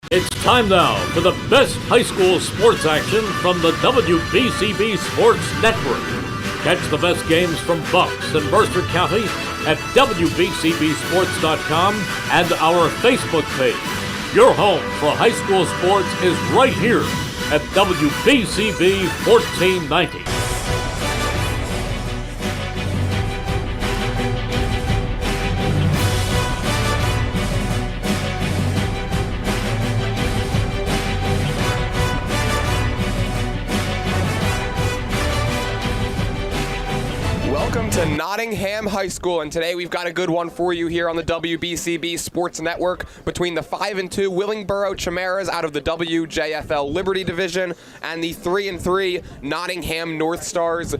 It's time now for the best high school sports action from the WBCB Sports Network. Catch the best games from Bucks and Mercer County at WBCBSports.com and our Facebook page. Your home for high school sports is right here at WBCB 1490. Welcome to Nottingham High School, and today we've got a good one for you here on the WBCB Sports Network between the 5-2 Willingboro Chimeras out of the WJFL Liberty Division and the 3-3 Nottingham Northstars.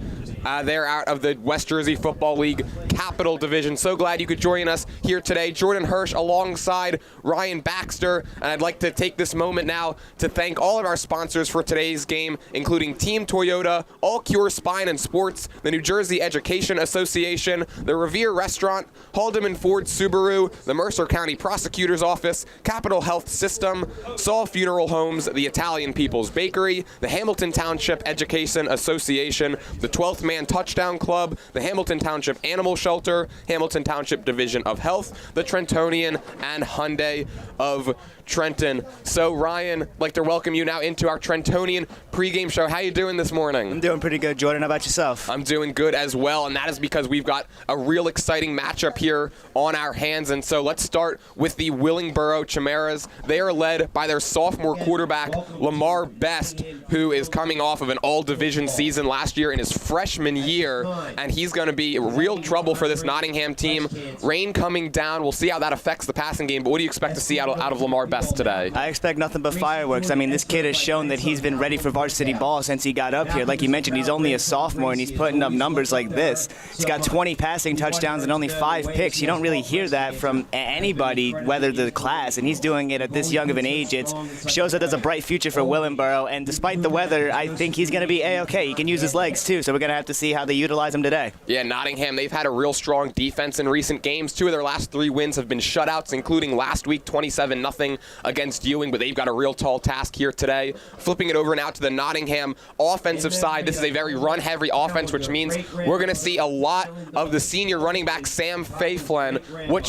They're out of the West Jersey Football League Capital Division. So glad you could join us here today. Jordan Hirsch alongside Ryan Baxter. And I'd like to take this moment now to thank all of our sponsors for today's game, including Team Toyota, All Cure Spine and Sports, the New Jersey Education Association, the Revere Restaurant, Haldeman Ford Subaru, the Mercer County Prosecutor's Office, Capital Health System, Saul Funeral Homes, the Italian People's Bakery, the Hamilton Township Education Association, the 12th Man Touchdown Club, the Hamilton Township Animal Shelter, Hamilton Township Division of Health, the Trentonian, and Hyundai of Trenton. So Ryan, I'd like to welcome you now into our Trentonian pregame show. How you doing this morning? I'm doing pretty good, Jordan. How about yourself? I'm doing good as well, and that is because we've got a real exciting matchup here on our hands. And so let's start with the Willingboro Chimeras. They are led by their sophomore quarterback, Lamar Best, who is coming off of an all-division season last year in his freshman year, and he's going to be real trouble for this Nottingham team. Rain coming down. We'll see how that affects the passing game, but what do you expect to see out of Lamar Best today? I expect nothing but fireworks. I mean, this kid has shown that he's been ready for varsity ball since he got up here. Like you mentioned, he's only a sophomore, and he's putting up numbers like this. He's got 20 passing touchdowns and only 5 picks. You don't really hear that from anybody, whether the class, and he's doing it at this young of an age. It shows that there's a bright future for Willingboro, and despite the weather, I think he's going to be A-okay. He can use his legs, too, so we're going to have to see how they utilize him today. Yeah, Nottingham, they've had a real strong defense in recent games. 2 of their last 3 wins have been shutouts, including last week, 27-0 against Ewing, but they've got a real tall task here today. Flipping it over now to the Nottingham offensive side, this is a very run-heavy offense, which means we're going to see a lot of the senior running back, Sam Faiflin. What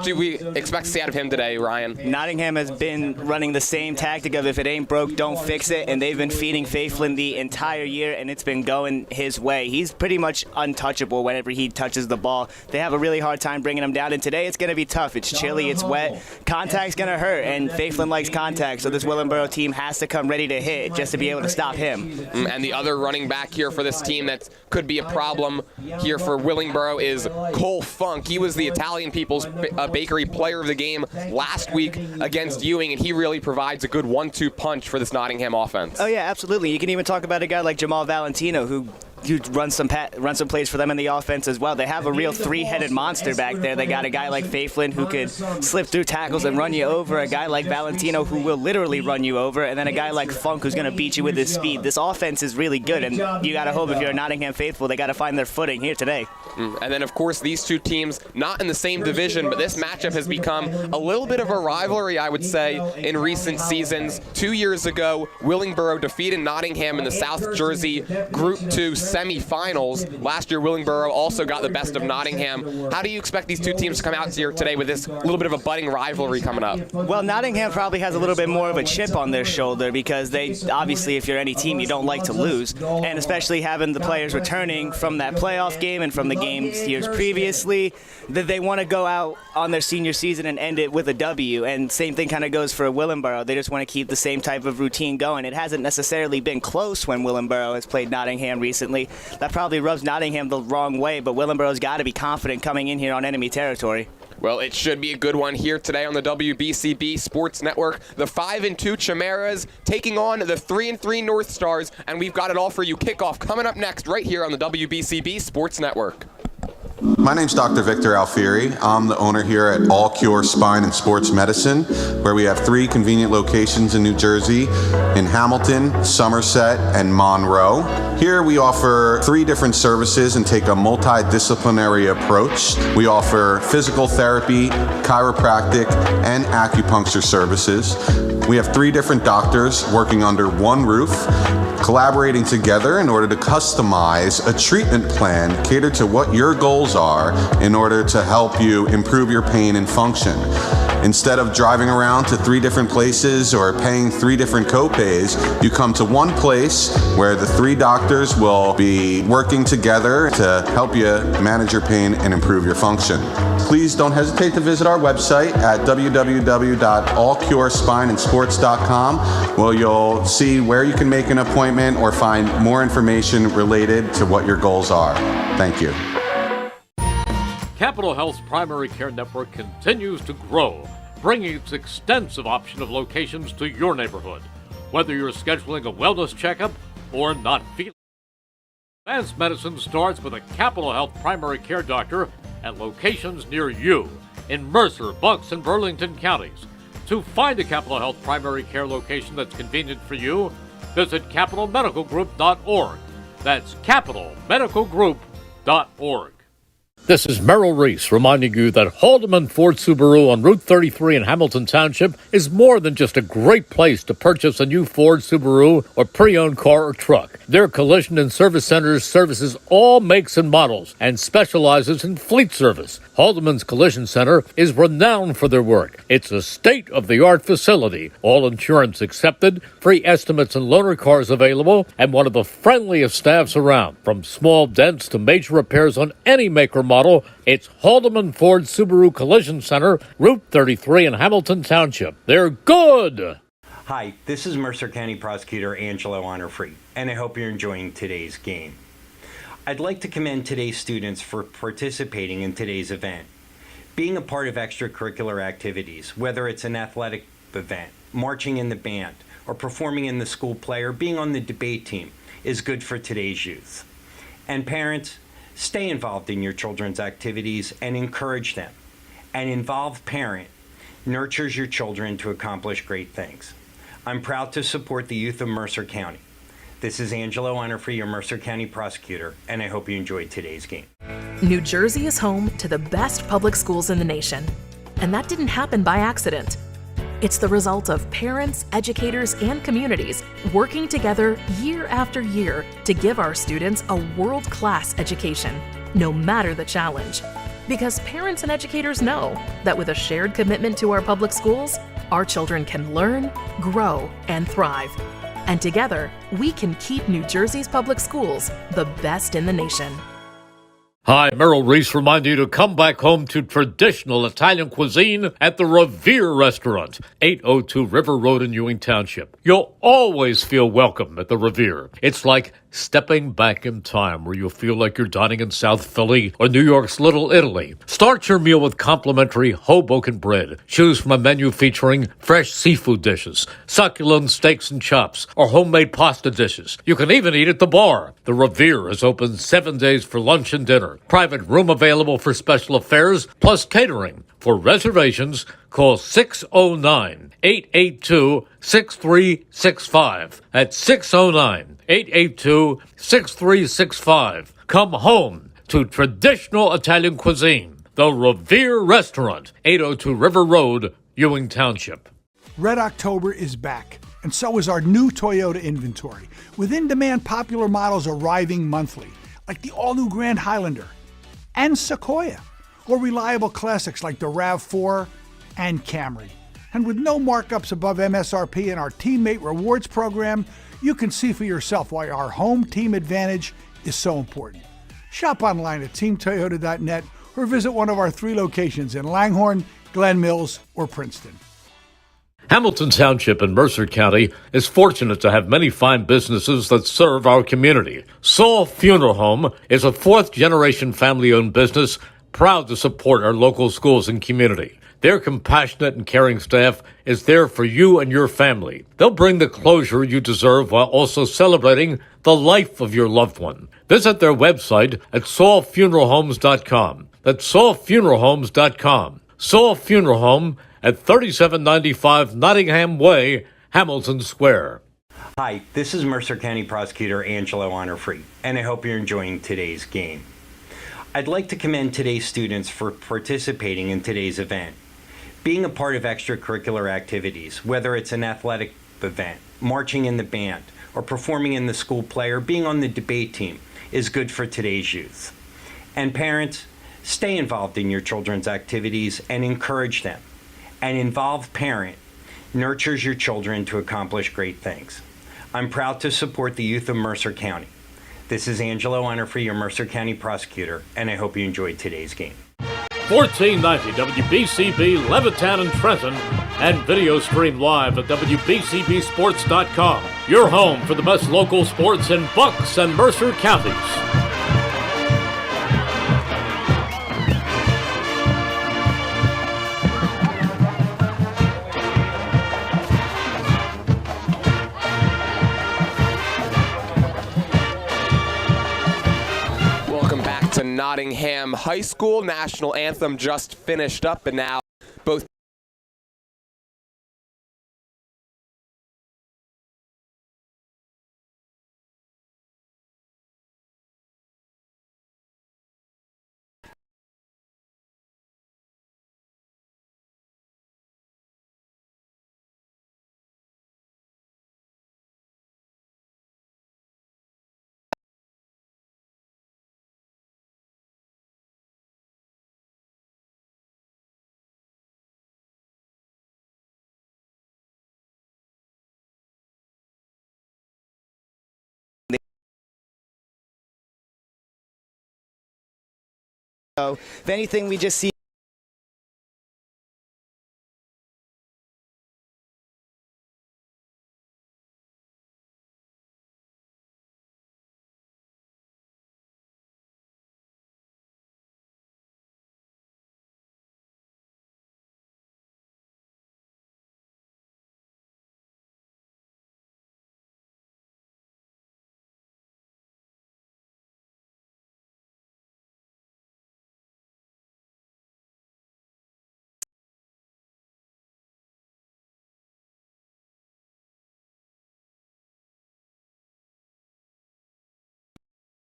do we expect to see out of him today, Ryan? Nottingham has been running the same tactic of if it ain't broke, don't fix it, and they've been feeding Faiflin the entire year, and it's been going his way. He's pretty much untouchable whenever he touches the ball. They have a really hard time bringing him down, and today it's going to be tough. It's chilly, it's wet, contact's going to hurt, and Faiflin likes contact, so this Willingboro team has to come ready to hit just to be able to stop him. And the other running back here for this team that could be a problem here for Willingboro is Cole Funk. He was the Italian People's Bakery Player of the Game last week against Ewing, and he really provides a good 1-2 punch for this Nottingham offense. Oh, yeah, absolutely. You can even talk about a guy like Jamal Valentino, who run some plays for them in the offense as well. They have a real 3-headed monster back there. They got a guy like Faiflin who could slip through tackles and run you over, a guy like Valentino who will literally run you over, and then a guy like Funk who's going to beat you with his speed. This offense is really good, and you got to hope if you're a Nottingham faithful, they got to find their footing here today. And then, of course, these two teams, not in the same division, but this matchup has become a little bit of a rivalry, I would say, in recent seasons. 2 years ago, Willingboro defeated Nottingham in the South Jersey Group 2 semifinals. Last year, Willingboro also got the best of Nottingham. How do you expect these two teams to come out here today with this little bit of a budding rivalry coming up? Well, Nottingham probably has a little bit more of a chip on their shoulder because they, obviously, if you're any team, you don't like to lose. And especially having the players returning from that playoff game and from the games years previously, that they want to go out on their senior season and end it with a W. And same thing kind of goes for Willingboro. They just want to keep the same type of routine going. It hasn't necessarily been close when Willingboro has played Nottingham recently. That probably rubs Nottingham the wrong way, but Willingboro's got to be confident coming in here on enemy territory. Well, it should be a good one here today on the WBCB Sports Network. The 5-2 Chimeras taking on the 3-3 Northstars, and we've got it all for you. Kickoff coming up next right here on the WBCB Sports Network. My name's Dr. Victor Alfieri. I'm the owner here at All Cure Spine and Sports Medicine, where we have 3 convenient locations in New Jersey, in Hamilton, Somerset, and Monroe. Here we offer 3 different services and take a multidisciplinary approach. We offer physical therapy, chiropractic, and acupuncture services. We have 3 different doctors working under one roof, collaborating together in order to customize a treatment plan catered to what your goals are in order to help you improve your pain and function. Instead of driving around to 3 different places or paying 3 different copays, you come to one place where the 3 doctors will be working together to help you manage your pain and improve your function. Please don't hesitate to visit our website at www.allcurespineandsports.com, where you'll see where you can make an appointment or find more information related to what your goals are. Thank you. Capital Health's primary care network continues to grow, bringing its extensive option of locations to your neighborhood. Whether you're scheduling a wellness checkup or not feeling advanced medicine starts with a Capital Health primary care doctor at locations near you in Mercer, Bucks, and Burlington counties. To find a Capital Health primary care location that's convenient for you, visit capitalmedicalgroup.org. That's capitalmedicalgroup.org. This is Merrill Reese reminding you that Haldeman Ford Subaru on Route 33 in Hamilton Township is more than just a great place to purchase a new Ford, Subaru, or pre-owned car or truck. Their collision and service centers services all makes and models and specializes in fleet service. Haldeman's Collision Center is renowned for their work. It's a state-of-the-art facility, all insurance accepted, free estimates and loaner cars available, and one of the friendliest staffs around. From small dents to major repairs on any make or model, it's Haldeman Ford Subaru Collision Center, Route 33 in Hamilton Township. They're good! Hi, this is Mercer County Prosecutor Angelo Honorfree, and I hope you're enjoying today's game. I'd like to commend today's students for participating in today's event. Being a part of extracurricular activities, whether it's an athletic event, marching in the band, or performing in the school play, or being on the debate team, is good for today's youth. And parents, stay involved in your children's activities and encourage them. An involved parent nurtures your children to accomplish great things. I'm proud to support the youth of Mercer County. This is Angelo Honorfree, your Mercer County prosecutor, and I hope you enjoyed today's game. New Jersey is home to the best public schools in the nation, and that didn't happen by accident. It's the result of parents, educators, and communities working together year after year to give our students a world-class education, no matter the challenge. Because parents and educators know that with a shared commitment to our public schools, our children can learn, grow, and thrive. And together, we can keep New Jersey's public schools the best in the nation. Hi, Merrill Reese reminding you to come back home to traditional Italian cuisine at the Revere Restaurant, 802 River Road in Ewing Township. You'll always feel welcome at the Revere. It's like stepping back in time where you'll feel like you're dining in South Philly or New York's Little Italy. Start your meal with complimentary Hoboken bread. Choose from a menu featuring fresh seafood dishes, succulent steaks and chops, or homemade pasta dishes. You can even eat at the bar. The Revere is open 7 days for lunch and dinner. Private room available for special affairs, plus catering. For reservations, call 609-882-6365. That's 609-882-6365. Come home to traditional Italian cuisine. The Revere Restaurant, 802 River Road, Ewing Township. Red October is back, and so is our new Toyota inventory, with in-demand popular models arriving monthly, like the all-new Grand Highlander and Sequoia, or reliable classics like the RAV4 and Camry. And with no markups above MSRP in our Teammate Rewards program, you can see for yourself why our home team advantage is so important. Shop online at teamtoyota.net or visit one of our 3 locations in Langhorne, Glen Mills, or Princeton. Hamilton Township in Mercer County is fortunate to have many fine businesses that serve our community. Saul Funeral Home is a 4th-generation family-owned business proud to support our local schools and community. Their compassionate and caring staff is there for you and your family. They'll bring the closure you deserve while also celebrating the life of your loved one. Visit their website at saulfuneralhomes.com. That's saulfuneralhomes.com. Saul Funeral Home at 3795 Nottingham Way, Hamilton Square. Hi, this is Mercer County Prosecutor Angelo Honorfree, and I hope you're enjoying today's game. I'd like to commend today's students for participating in today's event. Being a part of extracurricular activities, whether it's an athletic event, marching in the band, or performing in the school play, or being on the debate team, is good for today's youth. And parents, stay involved in your children's activities and encourage them. An involved parent nurtures your children to accomplish great things. I'm proud to support the youth of Mercer County. This is Angelo Honorfree, your Mercer County prosecutor, and I hope you enjoyed today's game. 1490 WBCB, Levittown and Trenton, and video stream live at WBCBsports.com. Your home for the best local sports in Bucks and Mercer counties. To Nottingham High School. National anthem just finished up, and now both So, if anything, we just see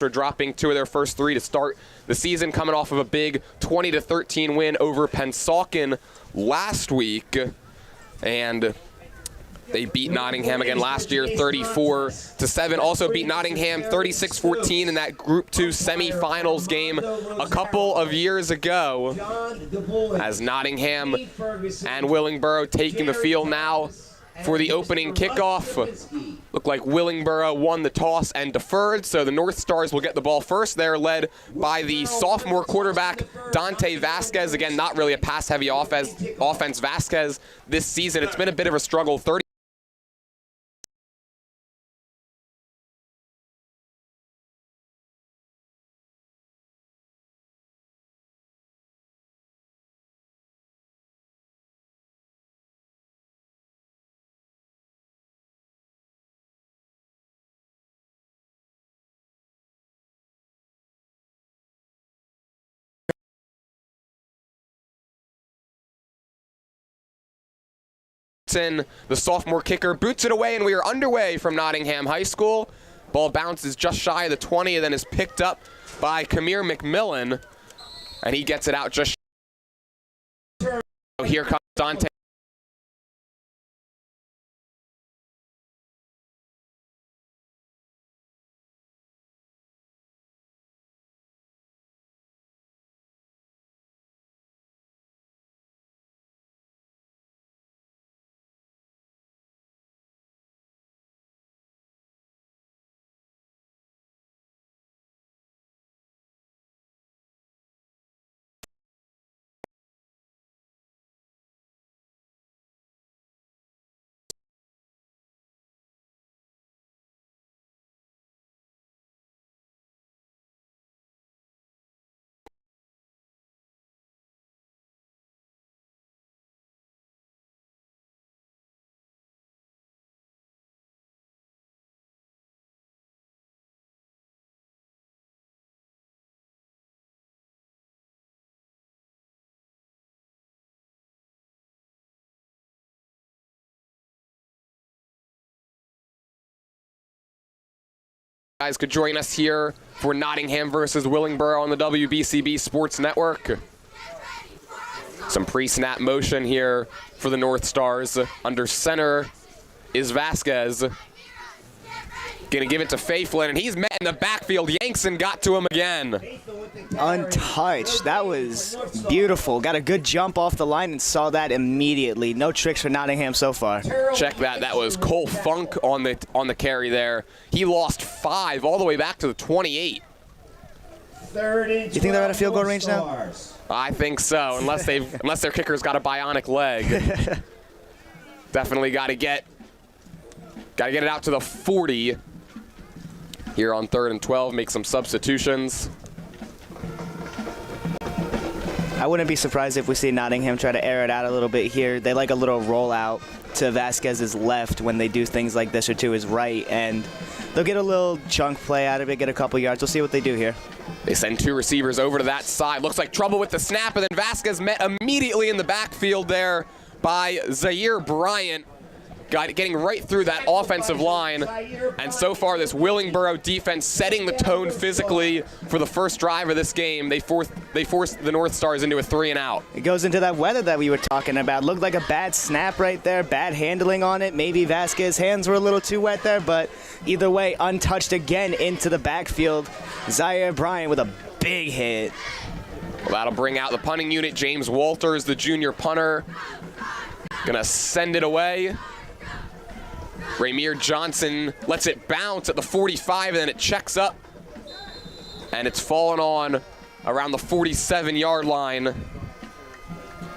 are dropping two of their first three to start the season, coming off of a big 20-13 win over Pennsauken last week, and they beat Nottingham again last year 34-7. Also beat Nottingham 36-14 in that Group 2 semifinals game a couple of years ago, as Nottingham and Willingboro taking the field now for the opening kickoff. Looked like Willingboro won the toss and deferred, so the Northstars will get the ball first. They're led by the sophomore quarterback, Dante Vasquez. Again, not really a pass-heavy offense. Vasquez this season, it's been a bit of a struggle. 30The sophomore kicker boots it away, and we are underway from Nottingham High School. Ball bounces just shy of the 20 and then is picked up by Kamir McMillan, and he gets it out just shy. Here comes Dante. Guys could join us here for Nottingham versus Willingboro on the WBCB Sports Network. Some pre-snap motion here for the Northstars. Under center is Vasquez. Gonna give it to Faiflin, and he's met in the backfield. Yankson got to him again. Untouched. That was beautiful. Got a good jump off the line and saw that immediately. No tricks for Nottingham so far. Check that. That was Cole Funk on the carry there. He lost 5 all the way back to the 28. You think they're out of field goal range now? I think so, unless their kicker's got a bionic leg. Definitely got to get it out to the 40. Here on 3rd and 12, make some substitutions. I wouldn't be surprised if we see Nottingham try to air it out a little bit here. They like a little rollout to Vasquez's left when they do things like this, or to his right, and they'll get a little chunk play out of it, get a couple yards. We'll see what they do here. They send 2 receivers over to that side. Looks like trouble with the snap, and then Vasquez met immediately in the backfield there by Zaire Bryant. Getting right through that offensive line, and so far this Willingboro defense setting the tone physically for the first drive of this game. They forced the Northstars into a 3-and-out. It goes into that weather that we were talking about. Looked like a bad snap right there, bad handling on it. Maybe Vasquez's hands were a little too wet there, but either way, untouched again into the backfield. Zaire Bryant with a big hit. Well, that'll bring out the punting unit. James Walters, the junior punter, gonna send it away. Ramir Johnson lets it bounce at the 45, and then it checks up, and it's fallen on around the 47-yard line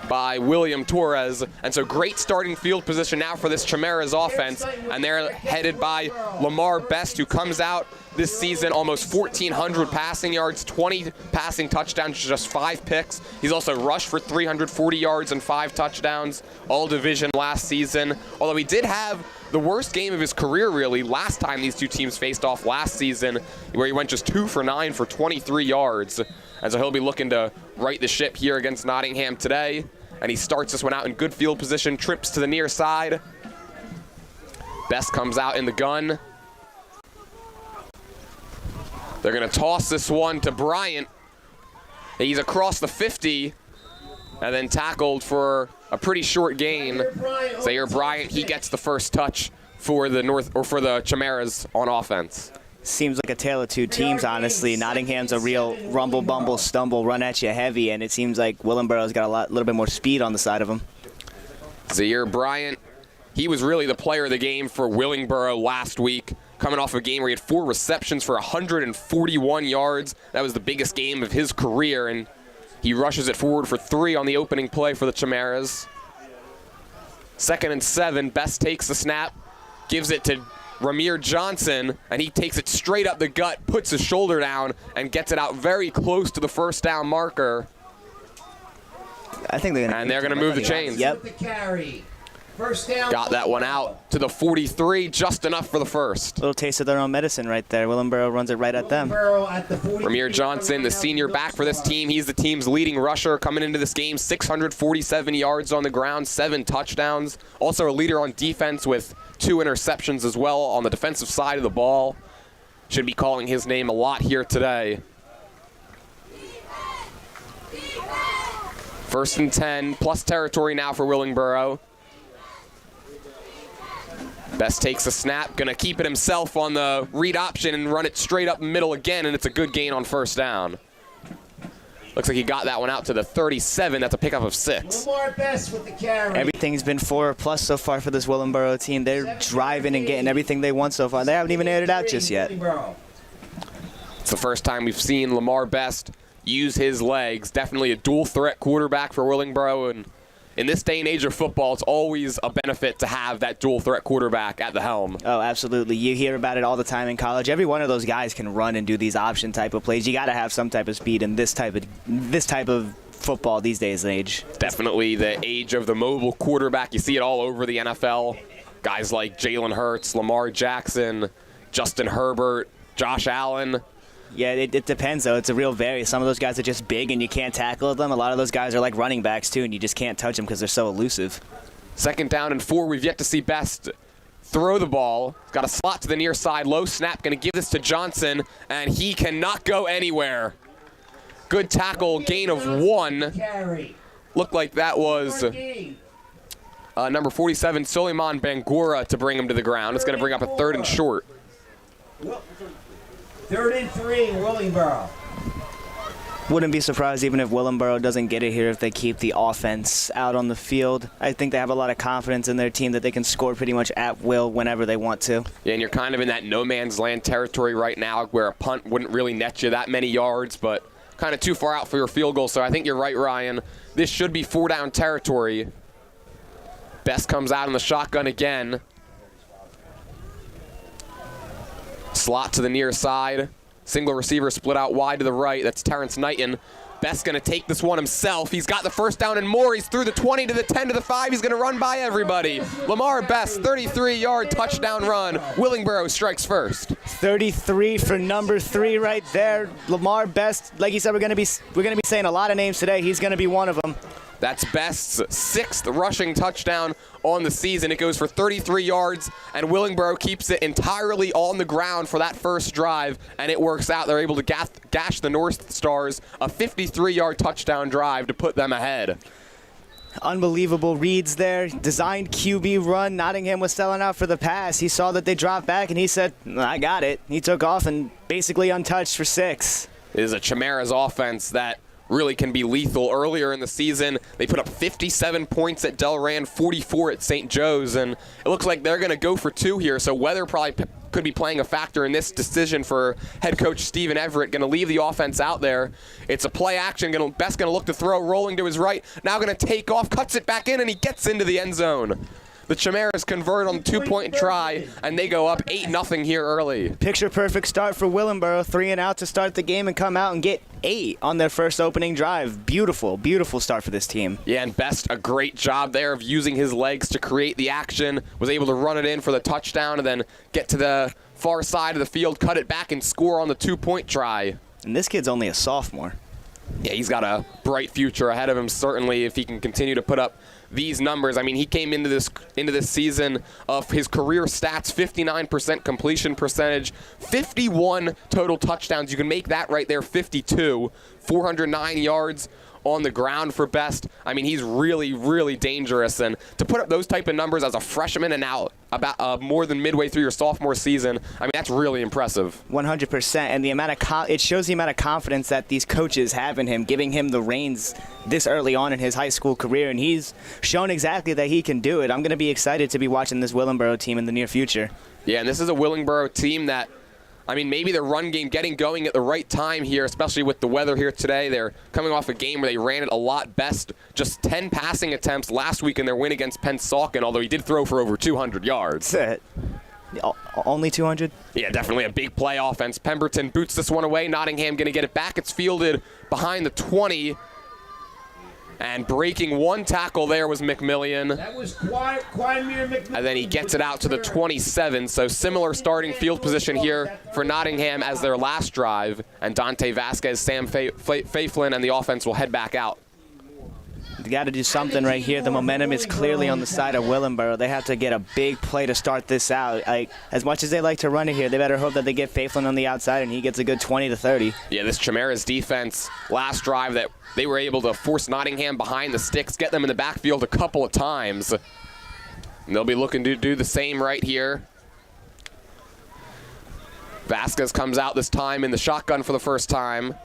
by William Torres. And so great starting field position now for this Chimeras offense, and they're headed by Lamar Best, who comes out this season almost 1,400 passing yards, 20 passing touchdowns, just 5 picks. He's also rushed for 340 yards and 5 touchdowns, all division last season. Although he did have the worst game of his career, really, last time these two teams faced off last season, where he went just 2 for 9 for 23 yards. And so he'll be looking to right the ship here against Nottingham today. And he starts this one out in good field position, trips to the near side. Best comes out in the gun. They're going to toss this one to Bryant. He's across the 50 and then tackled for a pretty short gain. Zaire Bryant, he gets the first touch for the Chimeras on offense. Seems like a tale of two teams, honestly. Nottingham's a real rumble, bumble, stumble, run at you heavy, and it seems like Willingboro's got a little bit more speed on the side of him. Zaire Bryant, he was really the player of the game for Willingboro last week, coming off a game where he had 4 receptions for 141 yards. That was the biggest game of his career, and he rushes it forward for 3 on the opening play for the Chimeras. 2nd and 7, Best takes the snap, gives it to Ramir Johnson, and he takes it straight up the gut, puts his shoulder down, and gets it out very close to the first down marker. I think they're going to move the chains. Yep. Got that one out to the 43, just enough for the first. A little taste of their own medicine right there. Willingboro runs it right at them. Ramir Johnson, the senior back for this team. He's the team's leading rusher coming into this game. 647 yards on the ground, 7 touchdowns. Also a leader on defense with 2 interceptions as well on the defensive side of the ball. Should be calling his name a lot here today. 1st and 10, plus territory now for Willingboro. Best takes a snap, gonna keep it himself on the read option and run it straight up middle again, and it's a good gain on 1st down. Looks like he got that one out to the 37. That's a pickup of 6. Everything's been 4+ so far for this Willingboro team. They're driving and getting everything they want so far. They haven't even aired it out just yet. It's the first time we've seen Lamar Best use his legs. Definitely a dual threat quarterback for Willingboro, and in this day and age of football, it's always a benefit to have that dual threat quarterback at the helm. Oh, absolutely. You hear about it all the time in college. Every one of those guys can run and do these option type of plays. You got to have some type of speed in this type of football these days and age. Definitely the age of the mobile quarterback. You see it all over the NFL. Guys like Jalen Hurts, Lamar Jackson, Justin Herbert, Josh Allen. Yeah, it depends, though. It's a real vary. Some of those guys are just big and you can't tackle them. A lot of those guys are like running backs, too, and you just can't touch them because they're so elusive. 2nd down and 4. We've yet to see Best throw the ball. He's got a slot to the near side. Low snap, going to give this to Johnson, and he cannot go anywhere. Good tackle, gain of 1. Looked like that was number 47, Suleiman Bangura, to bring him to the ground. It's going to bring up a 3rd and short. 3rd and 3, Willingboro. Wouldn't be surprised even if Willingboro doesn't get it here if they keep the offense out on the field. I think they have a lot of confidence in their team that they can score pretty much at will whenever they want to. Yeah, and you're kind of in that no man's land territory right now where a punt wouldn't really net you that many yards, but kind of too far out for your field goal. So I think you're right, Ryan. This should be 4-down territory. Best comes out in the shotgun again. Slot to the near side. Single receiver split out wide to the right. That's Terrence Knighton. Best going to take this one himself. He's got the first down and more. He's through the 20 to the 10 to the 5. He's going to run by everybody. Lamar Best, 33-yard touchdown run. Willingboro strikes first. 33 for number 3 right there. Lamar Best, like you said, we're going to be saying a lot of names today. He's going to be one of them. That's Best's 6th rushing touchdown on the season. It goes for 33 yards, and Willingboro keeps it entirely on the ground for that first drive, and it works out. They're able to gash the Northstars a 53-yard touchdown drive to put them ahead. Unbelievable reads there. Designed QB run. Nottingham was selling out for the pass. He saw that they dropped back, and he said, I got it. He took off and basically untouched for 6. It is a Chimeras offense that really can be lethal. Earlier in the season, they put up 57 points at Delran, 44 at St. Joe's, and it looks like they're going to go for 2 here, so weather probably could be playing a factor in this decision for head coach Stephen Everett. Going to leave the offense out there. It's a play action. Best going to look to throw, rolling to his right. Now going to take off, cuts it back in, and he gets into the end zone. The Chimeras convert on the 2-point try, and they go up 8-0 here early. Picture-perfect start for Willingboro. 3 and out to start the game and come out and get 8 on their first opening drive. Beautiful, beautiful start for this team. Yeah, and Best, a great job there of using his legs to create the action. Was able to run it in for the touchdown and then get to the far side of the field, cut it back, and score on the 2-point try. And this kid's only a sophomore. Yeah, he's got a bright future ahead of him, certainly, if he can continue to put up these numbers. I mean, he came into this season of his career stats, 59% completion percentage, 51 total touchdowns. You can make that right there 52, 409 yards on the ground for Best. I mean, he's really, really dangerous. And to put up those type of numbers as a freshman and now about more than midway through your sophomore season, I mean, that's really impressive. 100%. And the amount of it shows the amount of confidence that these coaches have in him, giving him the reins this early on in his high school career. And he's shown exactly that he can do it. I'm going to be excited to be watching this Willingboro team in the near future. Yeah, and this is a Willingboro team that, I mean, maybe their run game getting going at the right time here, especially with the weather here today. They're coming off a game where they ran it a lot. Best just 10 passing attempts last week in their win against Pennsauken, although he did throw for over 200 yards. Only 200? Yeah, definitely a big play offense. Pemberton boots this one away. Nottingham going to get it back. It's fielded behind the 20. And breaking one tackle there was McMillian. That was Quimir McMillian. And then he gets it out to the 27. So similar starting field position here for Nottingham as their last drive. And Dante Vasquez, Sam Faiflin, and the offense will head back out. They got to do something right here. The momentum is clearly on the side of Willingboro. They have to get a big play to start this out. As much as they like to run it here, they better hope that they get Faiflin on the outside and he gets a good 20 to 30. Yeah, this Chimeras defense, last drive that they were able to force Nottingham behind the sticks, get them in the backfield a couple of times. And they'll be looking to do the same right here. Vasquez comes out this time in the shotgun for the first time.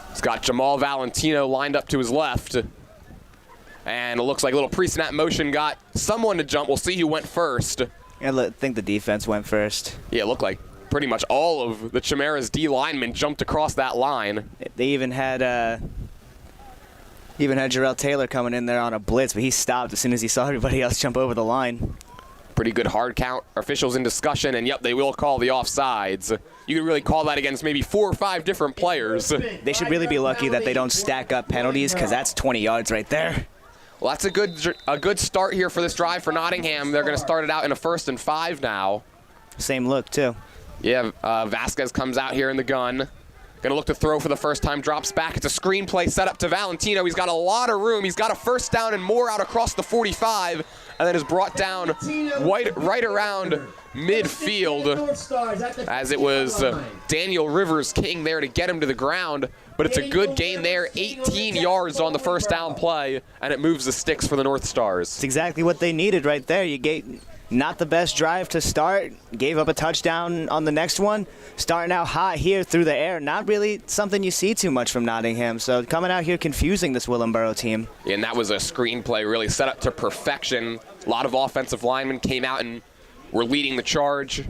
He's got Jamal Valentino lined up to his left. And it looks like a little pre-snap motion got someone to jump. We'll see who went first. I think the defense went first. Yeah, it looked like pretty much all of the Chimeras D linemen jumped across that line. They even had Jarrell Taylor coming in there on a blitz, but he stopped as soon as he saw everybody else jump over the line. Pretty good hard count. Officials in discussion, and yep, they will call the offsides. You could really call that against maybe 4 or 5 different players. They should really be lucky that they don't stack up penalties, because that's 20 yards right there. Well, that's a good start here for this drive for Nottingham. They're going to start it out in a 1st and 5 now. Same look, too. Yeah, Vasquez comes out here in the gun. Gonna look to throw for the first time, drops back. It's a screenplay set up to Valentino. He's got a lot of room. He's got a first down and more out across the 45, and then is brought down right around midfield, as it was Daniel Rivers King there to get him to the ground. But it's a good gain there, 18 yards on the first down play, and it moves the sticks for the North Stars. It's exactly what they needed right there. You get not the best drive to start, gave up a touchdown on the next one, starting out hot here through the air. Not really something you see too much from Nottingham, so coming out here confusing this Willingboro team. And that was a screenplay really set up to perfection. A lot of offensive linemen came out and were leading the charge.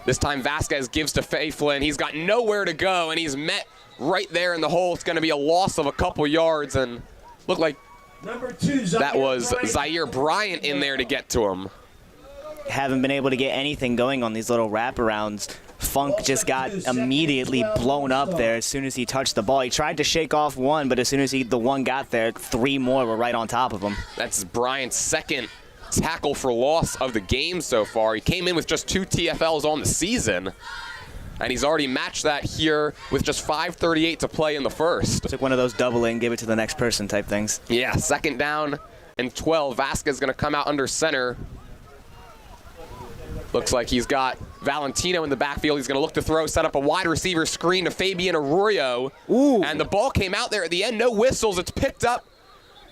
This time Vasquez gives to Faiflin. He's got nowhere to go, and he's met right there in the hole. It's going to be a loss of a couple yards, and looked like that was Zaire Bryant in there to get to him. Haven't been able to get anything going on these little wraparounds. Funk just got immediately blown up there as soon as he touched the ball. He tried to shake off one, but as soon as the one got there, 3 more were right on top of him. That's Bryant's second tackle for loss of the game so far. He came in with just 2 TFLs on the season, and he's already matched that here with just 5:38 to play in the first. Took one of those double in, give it to the next person type things. Yeah, second down and 12. Vasquez is going to come out under center. Looks like he's got Valentino in the backfield. He's going to look to throw, set up a wide receiver screen to Fabian Arroyo. Ooh. And the ball came out there at the end. No whistles. It's picked up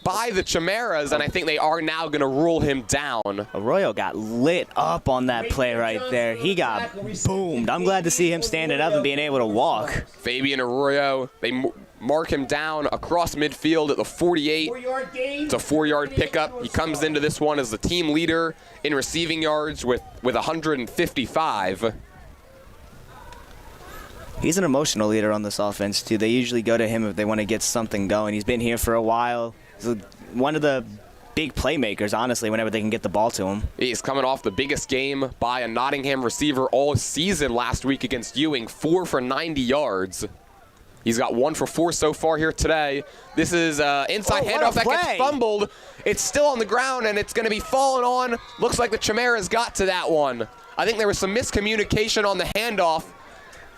by the Chimeras, and I think they are now going to rule him down. Arroyo got lit up on that play right there. He got boomed. I'm glad to see him standing up and being able to walk. Fabian Arroyo, they mark him down across midfield at the 48. It's a 4-yard pickup. He comes into this one as the team leader in receiving yards with 155. He's an emotional leader on this offense, too. They usually go to him if they want to get something going. He's been here for a while. He's one of the big playmakers, honestly, whenever they can get the ball to him. He's coming off the biggest game by a Nottingham receiver all season last week against Ewing, 4 for 90 yards. He's got 1 for 4 so far here today. This is inside handoff that gets fumbled. It's still on the ground, and it's going to be falling on. Looks like the Chimeras got to that one. I think there was some miscommunication on the handoff.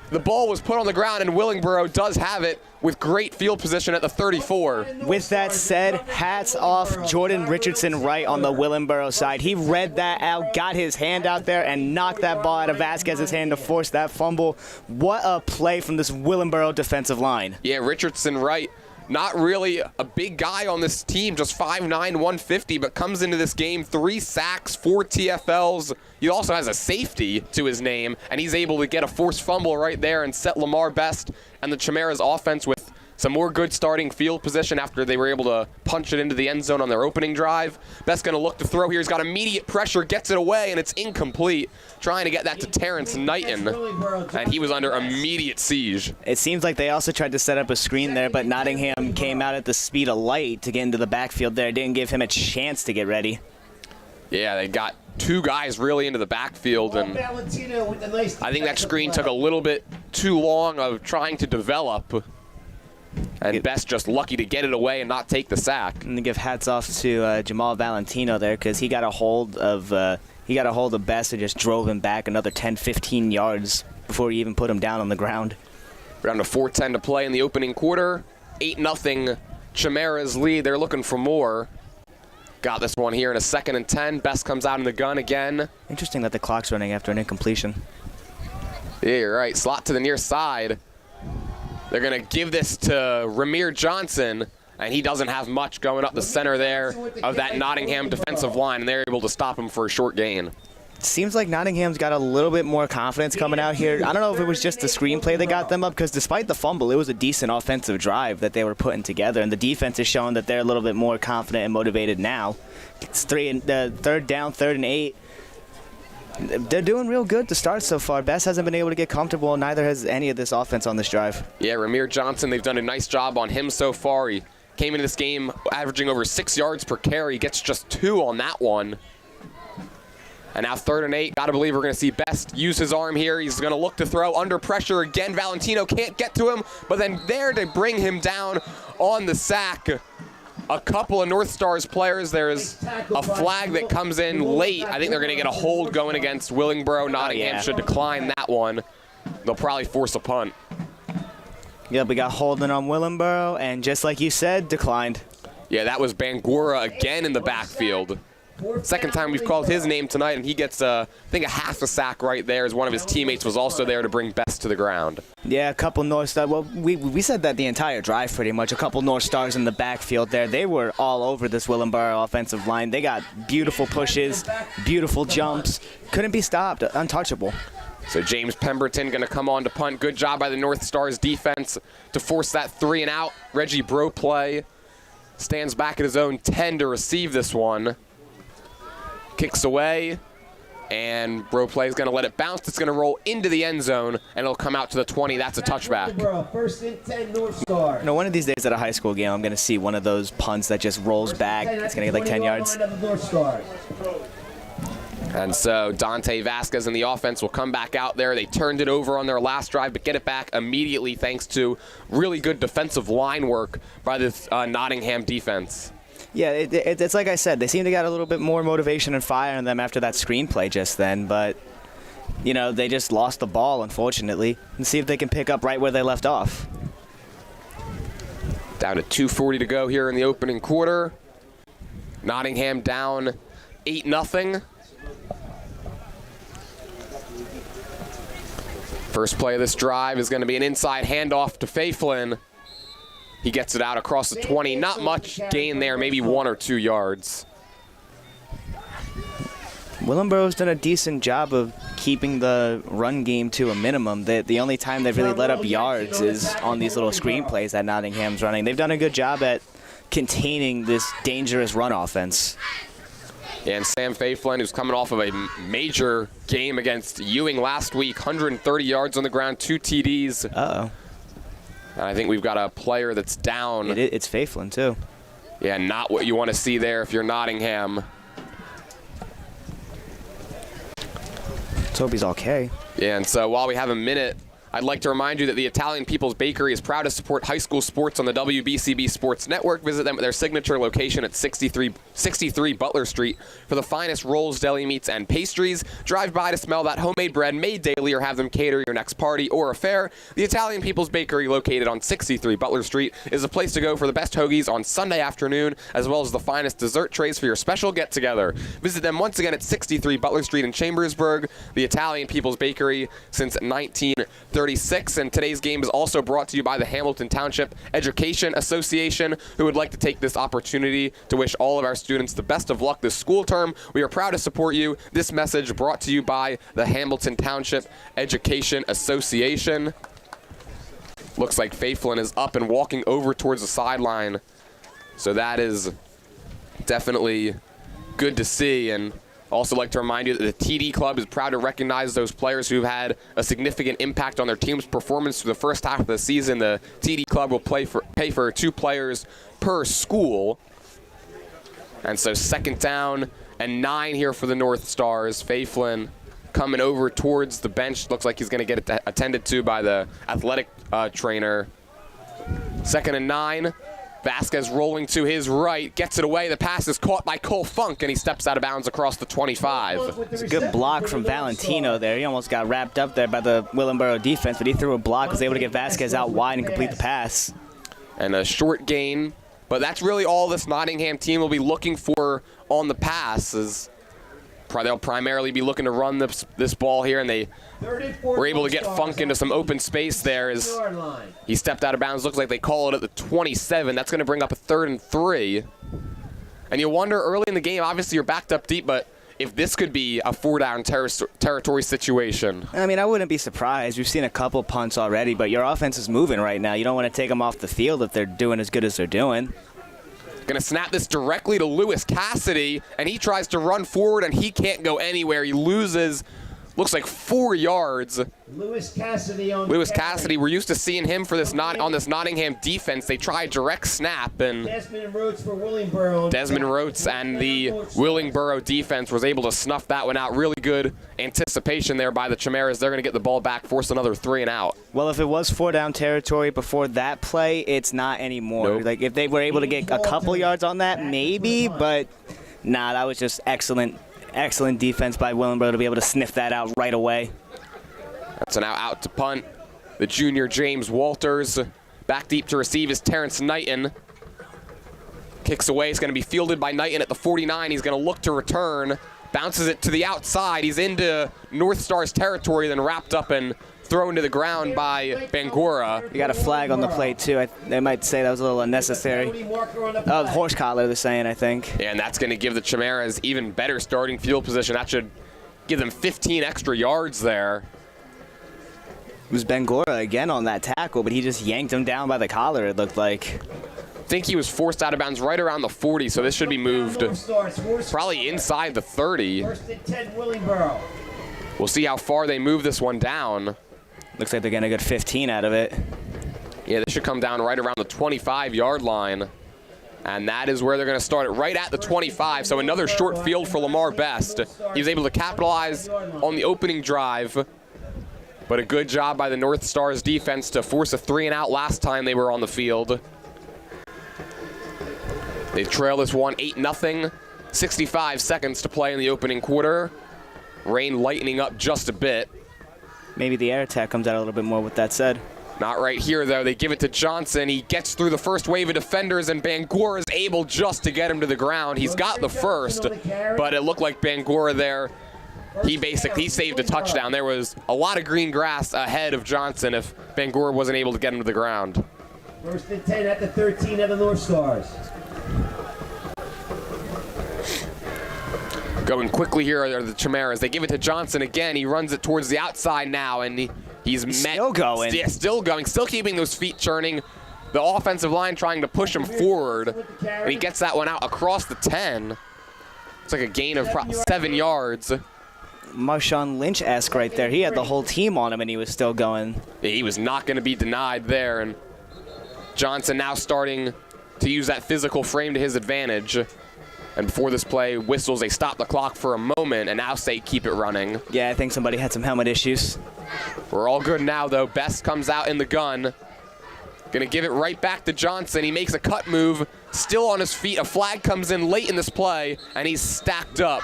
The ball was put on the ground, and Willingboro does have it with great field position at the 34. With that said, hats off Jordan Richardson Wright on the Willingboro side. He read that out, got his hand out there, and knocked that ball out of Vasquez's hand to force that fumble. What a play from this Willingboro defensive line. Yeah, Richardson Wright, not really a big guy on this team, just 5'9", 150, but comes into this game 3 sacks, 4 TFLs. He also has a safety to his name, and he's able to get a forced fumble right there and set Lamar Best and the Chimeras offense with some more good starting field position after they were able to punch it into the end zone on their opening drive. Best going to look to throw here. He's got immediate pressure, gets it away, and it's incomplete. Trying to get that to Terrence Knighton, and he was under immediate siege. It seems like they also tried to set up a screen there, but Nottingham came out at the speed of light to get into the backfield there. Didn't give him a chance to get ready. Yeah, they got 2 guys really into the backfield, and I think that screen took a little bit too long of trying to develop. And Best just lucky to get it away and not take the sack. And to give hats off to Jamal Valentino there, because he got a hold of Best and just drove him back another 10-15 yards before he even put him down on the ground. We're down to 4:10 to play in the opening quarter. 8-0 Chimeras lead. They're looking for more. Got this one here in a 2nd and 10. Best comes out in the gun again. Interesting that the clock's running after an incompletion. Yeah, you're right. Slot to the near side. They're going to give this to Ramir Johnson, and he doesn't have much going up the center there of that Nottingham defensive line, and they're able to stop him for a short gain. Seems like Nottingham's got a little bit more confidence coming out here. I don't know if it was just the screenplay that got them up, because despite the fumble, it was a decent offensive drive that they were putting together, and the defense is showing that they're a little bit more confident and motivated now. It's 3rd down, 3rd and 8. They're doing real good to start so far. Best hasn't been able to get comfortable, and neither has any of this offense on this drive. Yeah, Ramir Johnson, they've done a nice job on him so far. He came into this game averaging over 6 yards per carry. He gets just 2 on that one. And now 3rd and 8. Gotta believe we're going to see Best use his arm here. He's going to look to throw under pressure again. Valentino can't get to him, but then there to bring him down on the sack. A couple of North Stars players. There's a flag that comes in late. I think they're going to get a hold going against Willingboro. Nottingham should decline that one. They'll probably force a punt. Yep, we got holding on Willingboro, and just like you said, declined. Yeah, that was Bangura again in the backfield. Second time we've called his name tonight, and he gets, I think, a half a sack right there, as one of his teammates was also there to bring Best to the ground. Yeah, a couple North Stars. Well, we said that the entire drive pretty much. A couple North Stars in the backfield there. They were all over this Willingboro offensive line. They got beautiful pushes, beautiful jumps. Couldn't be stopped. Untouchable. So James Pemberton going to come on to punt. Good job by the North Stars defense to force that 3 and out. Reggie Broplay stands back at his own 10 to receive this one. Kicks away, and Broplay is going to let it bounce. It's going to roll into the end zone, and it'll come out to the 20. That's a touchback. First and 10, North Stars. One of these days at a high school game, I'm going to see one of those punts that just rolls back. It's going to get like 10 yards. And so Dante Vasquez and the offense will come back out there. They turned it over on their last drive, but get it back immediately thanks to really good defensive line work by this Nottingham defense. Yeah, it's like I said, they seem to got a little bit more motivation and fire in them after that screenplay just then, but, you know, they just lost the ball, unfortunately, and see if they can pick up right where they left off. Down to 2:40 to go here in the opening quarter. Nottingham down 8-0. First play of this drive is going to be an inside handoff to Faiflin. He gets it out across the 20. Not much gain there, maybe 1 or 2 yards. Willingboro's done a decent job of keeping the run game to a minimum. The only time they've really let up yards is on these little screenplays that Nottingham's running. They've done a good job at containing this dangerous run offense. And Sam Faiflin, who's coming off of a major game against Ewing last week, 130 yards on the ground, 2 TDs. Uh-oh. And I think we've got a player that's down. It's Faiflin, too. Yeah, not what you want to see there if you're Nottingham. Let's hope he's okay. Yeah, and so while we have a minute, I'd like to remind you that the Italian People's Bakery is proud to support high school sports on the WBCB Sports Network. Visit them at their signature location at 63 Butler Street for the finest rolls, deli meats, and pastries. Drive by to smell that homemade bread made daily or have them cater your next party or affair. The Italian People's Bakery, located on 63 Butler Street, is a place to go for the best hoagies on Sunday afternoon, as well as the finest dessert trays for your special get-together. Visit them once again at 63 Butler Street in Chambersburg. The Italian People's Bakery since 1936, and today's game is also brought to you by the Hamilton Township Education Association, who would like to take this opportunity to wish all of our students the best of luck this school term. We are proud to support you. This message brought to you by the Hamilton Township Education Association. Looks like Faiflin is up and walking over towards the sideline, so that is definitely good to see. And also like to remind you that the TD Club is proud to recognize those players who've had a significant impact on their team's performance through the first half of the season. The TD Club will pay for 2 players per school. And so 2nd down and 9 here for the North Stars. Faiflin coming over towards the bench. Looks like he's going to get it attended to by the athletic trainer. 2nd and 9. Vasquez rolling to his right, gets it away. The pass is caught by Cole Funk, and he steps out of bounds across the 25. It's a good block from Valentino there. He almost got wrapped up there by the Willingboro defense, but he threw a block, was able to get Vasquez out wide and complete the pass. And a short gain, but that's really all this Nottingham team will be looking for on the pass. They'll primarily be looking to run this ball here, and they were able to get Funk into some open space there as he stepped out of bounds. Looks like they call it at the 27. That's going to bring up a 3rd and 3. And you wonder early in the game, obviously you're backed up deep, but if this could be a 4-down territory situation. I mean, I wouldn't be surprised. We've seen a couple punts already, but your offense is moving right now. You don't want to take them off the field if they're doing as good as they're doing. Going to snap this directly to Lewis Cassidy, and he tries to run forward, and he can't go anywhere. He loses, looks like 4 yards. Lewis Cassidy on Lewis Cassidy, we're used to seeing him for this on this Nottingham defense. They tried direct snap, and Desmond Rhodes for Willingboro. Desmond Rhodes and the Willingboro defense was able to snuff that one out. Really good anticipation there by the Chimeras. They're going to get the ball back, force another 3 and out. Well, if it was 4-down territory before that play, it's not anymore. Nope. Like if they were able to get a couple yards on that, maybe, but nah, that was just excellent defense by Willingboro to be able to sniff that out right away. That's now out to punt. The junior James Walters Back deep to receive is Terrence Knighton. Kicks away. It's going to be fielded by Knighton at the 49. He's going to look to return. Bounces it to the outside. He's into Northstars territory, then wrapped up and thrown to the ground by Bangura. You got a flag on the plate, too. They might say that was a little unnecessary. Horse collar, they're saying, I think. Yeah, and that's going to give the Chimeras even better starting field position. That should give them 15 extra yards there. It was Bangura again on that tackle, but he just yanked him down by the collar, it looked like. I think he was forced out of bounds right around the 40, so this should be moved probably inside the 30. First and 10, Willingboro. We'll see how far they move this one down. Looks like they're getting a good 15 out of it. Yeah, this should come down right around the 25-yard line. And that is where they're going to start it, right at the 25. So another short field for Lamar Best. He was able to capitalize on the opening drive. But a good job by the North Stars defense to force a 3-and-out last time they were on the field. They trail this one 8-0. 65 seconds to play in the opening quarter. Rain lightening up just a bit. Maybe the air attack comes out a little bit more with that said. Not right here, though. They give it to Johnson. He gets through the first wave of defenders, and Bangura is able just to get him to the ground. He's got the first, but it looked like Bangura there. He saved a touchdown. There was a lot of green grass ahead of Johnson if Bangura wasn't able to get him to the ground. First and 10 at the 13 of the North Stars. Going quickly here are the Chimeras. They give it to Johnson again. He runs it towards the outside now, and he's still going. Yeah, still going, still keeping those feet churning. The offensive line trying to push him forward, and he gets that one out across the 10. It's like a gain of 7 yards. Marshawn Lynch-esque right there. He had the whole team on him, and he was still going. He was not going to be denied there, and Johnson now starting to use that physical frame to his advantage. And before this play, whistles, they stop the clock for a moment, and now say keep it running. Yeah, I think somebody had some helmet issues. We're all good now, though. Best comes out in the gun. Gonna give it right back to Johnson. He makes a cut move, still on his feet. A flag comes in late in this play, and he's stacked up.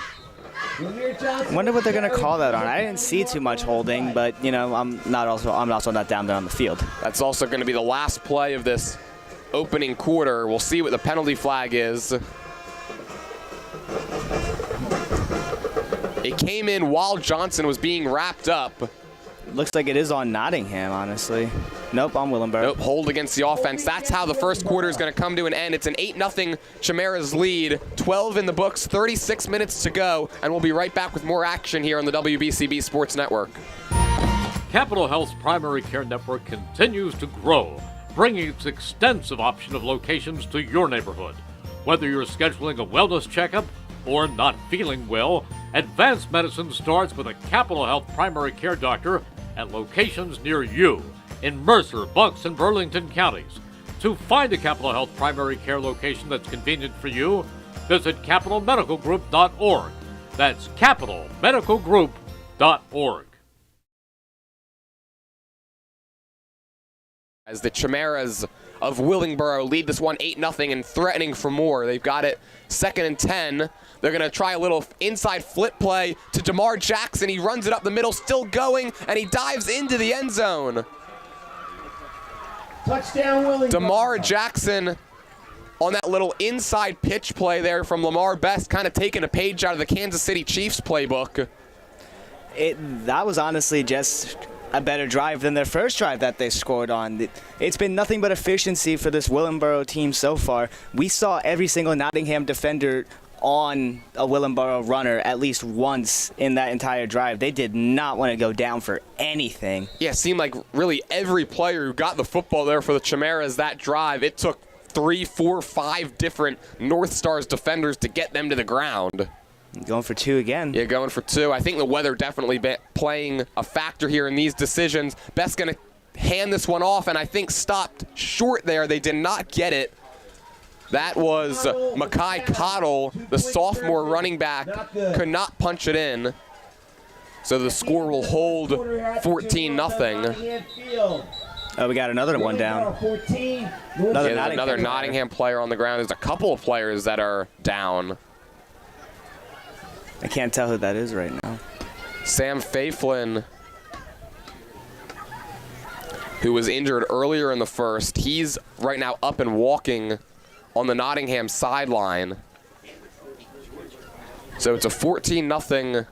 I wonder what they're gonna call that on. I didn't see too much holding, but you know, I'm also not down there on the field. That's also gonna be the last play of this opening quarter. We'll see what the penalty flag is. It came in while Johnson was being wrapped up. Looks like it is on Nottingham, honestly. Nope, on Willingboro. Nope, hold against the offense. That's how the first quarter is going to come to an end. It's an 8-0 Chimeras lead. 12 in the books, 36 minutes to go, and we'll be right back with more action here on the WBCB Sports Network. Capital Health's primary care network continues to grow, bringing its extensive option of locations to your neighborhood. Whether you're scheduling a wellness checkup or not feeling well, advanced medicine starts with a Capital Health primary care doctor at locations near you in Mercer, Bucks, and Burlington counties. To find a Capital Health primary care location that's convenient for you, visit capitalmedicalgroup.org. That's capitalmedicalgroup.org. As the Chimeras of Willingboro lead this one 8-0 and threatening for more. They've got it 2nd and 10. They're going to try a little inside flip play to DeMar Jackson. He runs it up the middle, still going, and he dives into the end zone. Touchdown, Willingboro. DeMar Jackson on that little inside pitch play there from Lamar Best, kind of taking a page out of the Kansas City Chiefs playbook. That was honestly just a better drive than their first drive that they scored on. It's been nothing but efficiency for this Willingboro team so far. We saw every single Nottingham defender on a Willingboro runner at least once in that entire drive. They did not want to go down for anything. Yeah, it seemed like really every player who got the football there for the Chimeras that drive, it took 3, 4, 5 different North Stars defenders to get them to the ground. Going for 2 again. Yeah, going for 2. I think the weather definitely playing a factor here in these decisions. Best's going to hand this one off, and I think stopped short there. They did not get it. That was Makai Cottle, the sophomore running back, could not punch it in. So the score will hold 14-0. Oh, we got another one down. Another Nottingham player on the ground. There's a couple of players that are down. I can't tell who that is right now. Sam Faiflin who was injured earlier in the first. He's right now up and walking on the Nottingham sideline. So it's a 14-0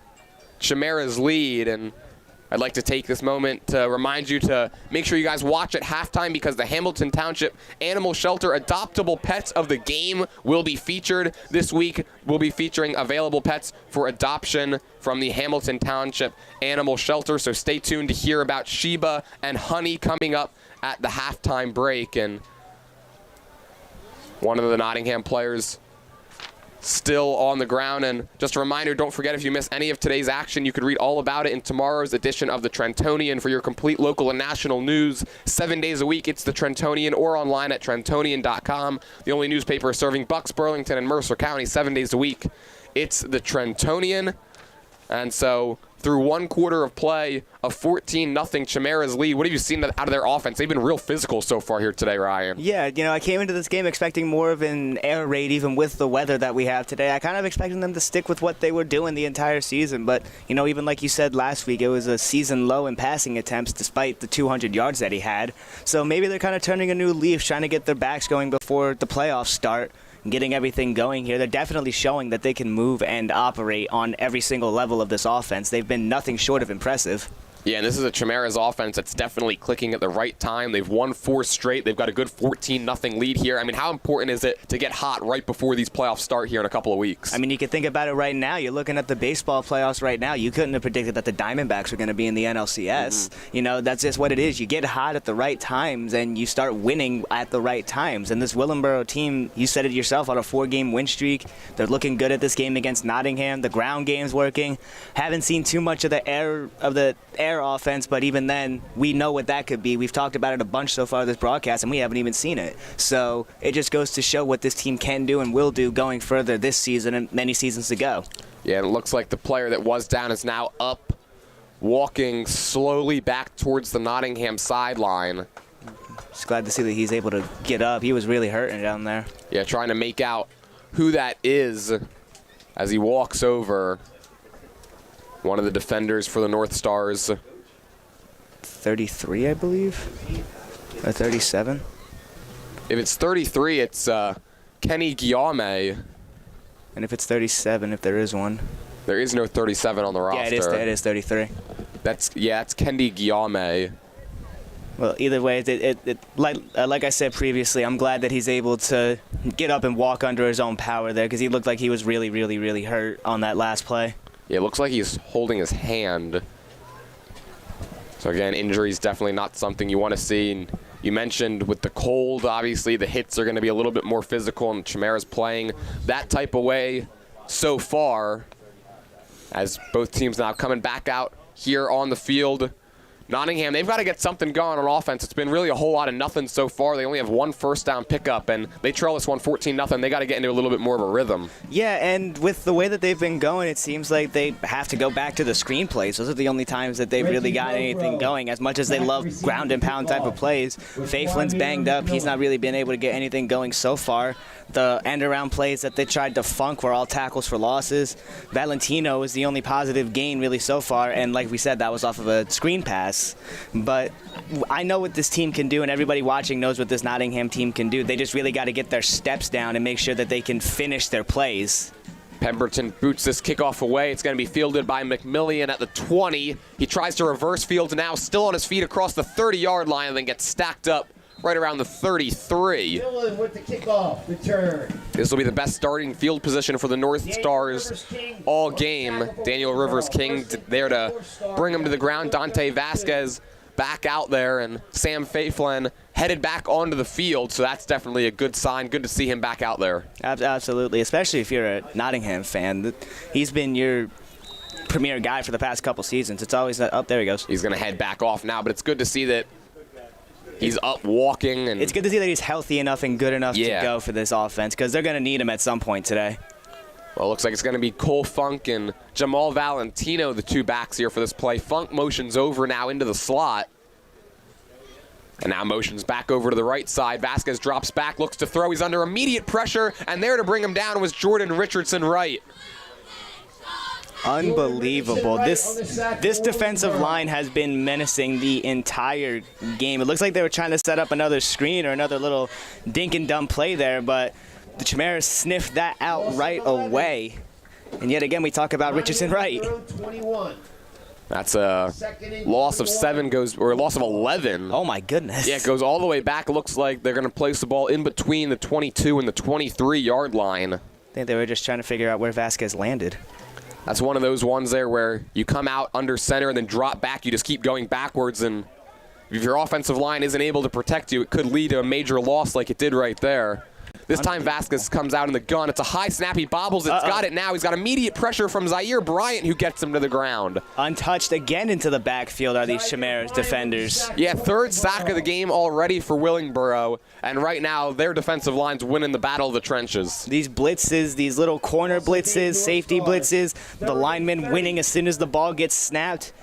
Chimeras lead, and I'd like to take this moment to remind you to make sure you guys watch at halftime, because the Hamilton Township Animal Shelter Adoptable Pets of the Game will be featured this week. We'll be featuring available pets for adoption from the Hamilton Township Animal Shelter, so stay tuned to hear about Sheba and Honey coming up at the halftime break. And one of the Nottingham players still on the ground. And just a reminder, don't forget, if you miss any of today's action, you could read all about it in tomorrow's edition of the Trentonian. For your complete local and national news 7 days a week, it's the Trentonian, or online at trentonian.com. The only newspaper serving Bucks, Burlington, and Mercer County 7 days a week. It's the Trentonian. And so through one quarter of play, a 14-0 Chimeras lead. What have you seen out of their offense? They've been real physical so far here today, Ryan. Yeah, I came into this game expecting more of an air raid, even with the weather that we have today. I kind of expected them to stick with what they were doing the entire season. But, even like you said last week, it was a season low in passing attempts despite the 200 yards that he had. So maybe they're kind of turning a new leaf, trying to get their backs going before the playoffs start. Getting everything going here. They're definitely showing that they can move and operate on every single level of this offense. They've been nothing short of impressive. Yeah, and this is a Chimeras offense that's definitely clicking at the right time. They've won 4 straight. They've got a good 14-0 lead here. I mean, how important is it to get hot right before these playoffs start here in a couple of weeks? I mean, you can think about it right now. You're looking at the baseball playoffs right now. You couldn't have predicted that the Diamondbacks were going to be in the NLCS. Mm-hmm. That's just what it is. You get hot at the right times, and you start winning at the right times. And this Willingboro team, you said it yourself, on a 4-game win streak. They're looking good at this game against Nottingham. The ground game's working. Haven't seen too much of the air offense, but even then, we know what that could be. We've talked about it a bunch so far this broadcast, and we haven't even seen it. So it just goes to show what this team can do and will do going further this season and many seasons to go. Yeah, and it looks like the player that was down is now up, walking slowly back towards the Nottingham sideline. Just glad to see that he's able to get up. He was really hurting down there. Yeah, trying to make out who that is as he walks over. One of the defenders for the Northstars. 33, I believe, or 37. If it's 33, it's Kenny Guillaume. And if it's 37, if there is one. There is no 37 on the roster. Yeah, it is 33. That's Kenny Guillaume. Well, either way, like I said previously, I'm glad that he's able to get up and walk under his own power there, because he looked like he was really, really, really hurt on that last play. Yeah, it looks like he's holding his hand. So again, injuries definitely not something you want to see. And you mentioned with the cold, obviously the hits are going to be a little bit more physical, and Chimeras playing that type of way so far, as both teams now coming back out here on the field. Nottingham, they've got to get something going on offense. It's been really a whole lot of nothing so far. They only have 1 first down pickup, and they trail this one 14-0. They got to get into a little bit more of a rhythm. Yeah, and with the way that they've been going, it seems like they have to go back to the screen plays. Those are the only times that they've really got anything going. As much as they love ground and pound type of plays, Faithlin's banged up. He's not really been able to get anything going so far. The end-around plays that they tried to funk were all tackles for losses. Valentino is the only positive gain really so far, and like we said, that was off of a screen pass. But I know what this team can do, and everybody watching knows what this Nottingham team can do. They just really got to get their steps down and make sure that they can finish their plays. Pemberton boots this kickoff away. It's going to be fielded by McMillian at the 20. He tries to reverse field now, still on his feet across the 30-yard line, and then gets stacked up right around the 33. Dillon with the kickoff, return. This will be the best starting field position for the Northstars all game. Daniel Rivers King there to bring him to the ground. Dante Vasquez back out there, and Sam Faithlin headed back onto the field, so that's definitely a good sign. Good to see him back out there. Absolutely, especially if you're a Nottingham fan. He's been your premier guy for the past couple seasons. It's always that, there he goes. He's going to head back off now, but it's good to see that he's up walking. And it's good to see that he's healthy enough and good enough to go for this offense, because they're going to need him at some point today. Well, it looks like it's going to be Cole Funk and Jamal Valentino, the 2 backs here for this play. Funk motions over now into the slot. And now motions back over to the right side. Vasquez drops back, looks to throw. He's under immediate pressure, and there to bring him down was Jordan Richardson Wright. Unbelievable. This defensive line has been menacing the entire game. It looks like they were trying to set up another screen or another little dink and dump play there, but the Chimeras sniffed that out right away. And yet again, we talk about Richardson Wright. That's a loss of 11. Oh my goodness. Yeah, it goes all the way back. It looks like they're going to place the ball in between the 22 and the 23-yard line. I think they were just trying to figure out where Vasquez landed. That's one of those ones there where you come out under center and then drop back. You just keep going backwards, and if your offensive line isn't able to protect you, it could lead to a major loss like it did right there. This time Vasquez comes out in the gun. It's a high snap. He bobbles. It's got it now. He's got immediate pressure from Zaire Bryant, who gets him to the ground. Untouched again into the backfield are these Chimeras defenders. Yeah, third sack of the game already for Willingboro, and right now their defensive line's winning the battle of the trenches. These blitzes, these little corner blitzes, safety blitzes, the linemen winning as soon as the ball gets snapped.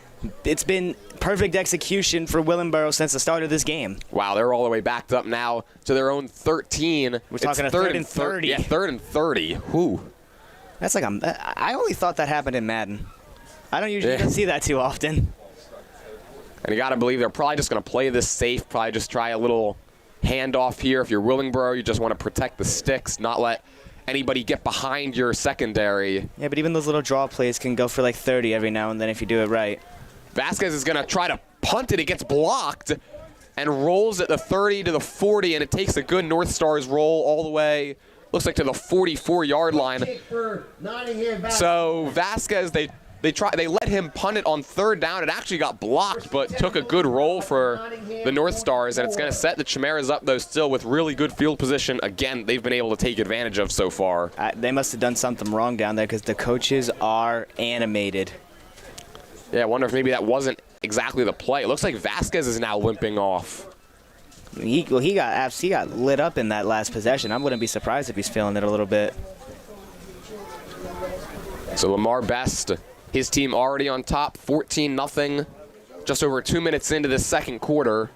It's been perfect execution for Willingboro since the start of this game. Wow, they're all the way backed up now to their own 13. We're talking a third and 30. Yeah, 3rd and 30. Whew. That's like I only thought that happened in Madden. I don't usually see that too often. And you got to believe they're probably just going to play this safe, probably just try a little handoff here. If you're Willingboro, you just want to protect the sticks, not let anybody get behind your secondary. Yeah, but even those little draw plays can go for like 30 every now and then if you do it right. Vasquez is going to try to punt it. It gets blocked and rolls at the 30 to the 40, and it takes a good Northstars roll all the way, looks like to the 44-yard line. So Vasquez, they let him punt it on 3rd down. It actually got blocked, but took a good roll for the Northstars, and it's going to set the Chimeras up, though, still with really good field position. Again, they've been able to take advantage of so far. They must have done something wrong down there because the coaches are animated. Yeah, I wonder if maybe that wasn't exactly the play. It looks like Vasquez is now limping off. He got lit up in that last possession. I wouldn't be surprised if he's feeling it a little bit. So Lamar Best, his team already on top, 14-0, just over 2 minutes into the second quarter.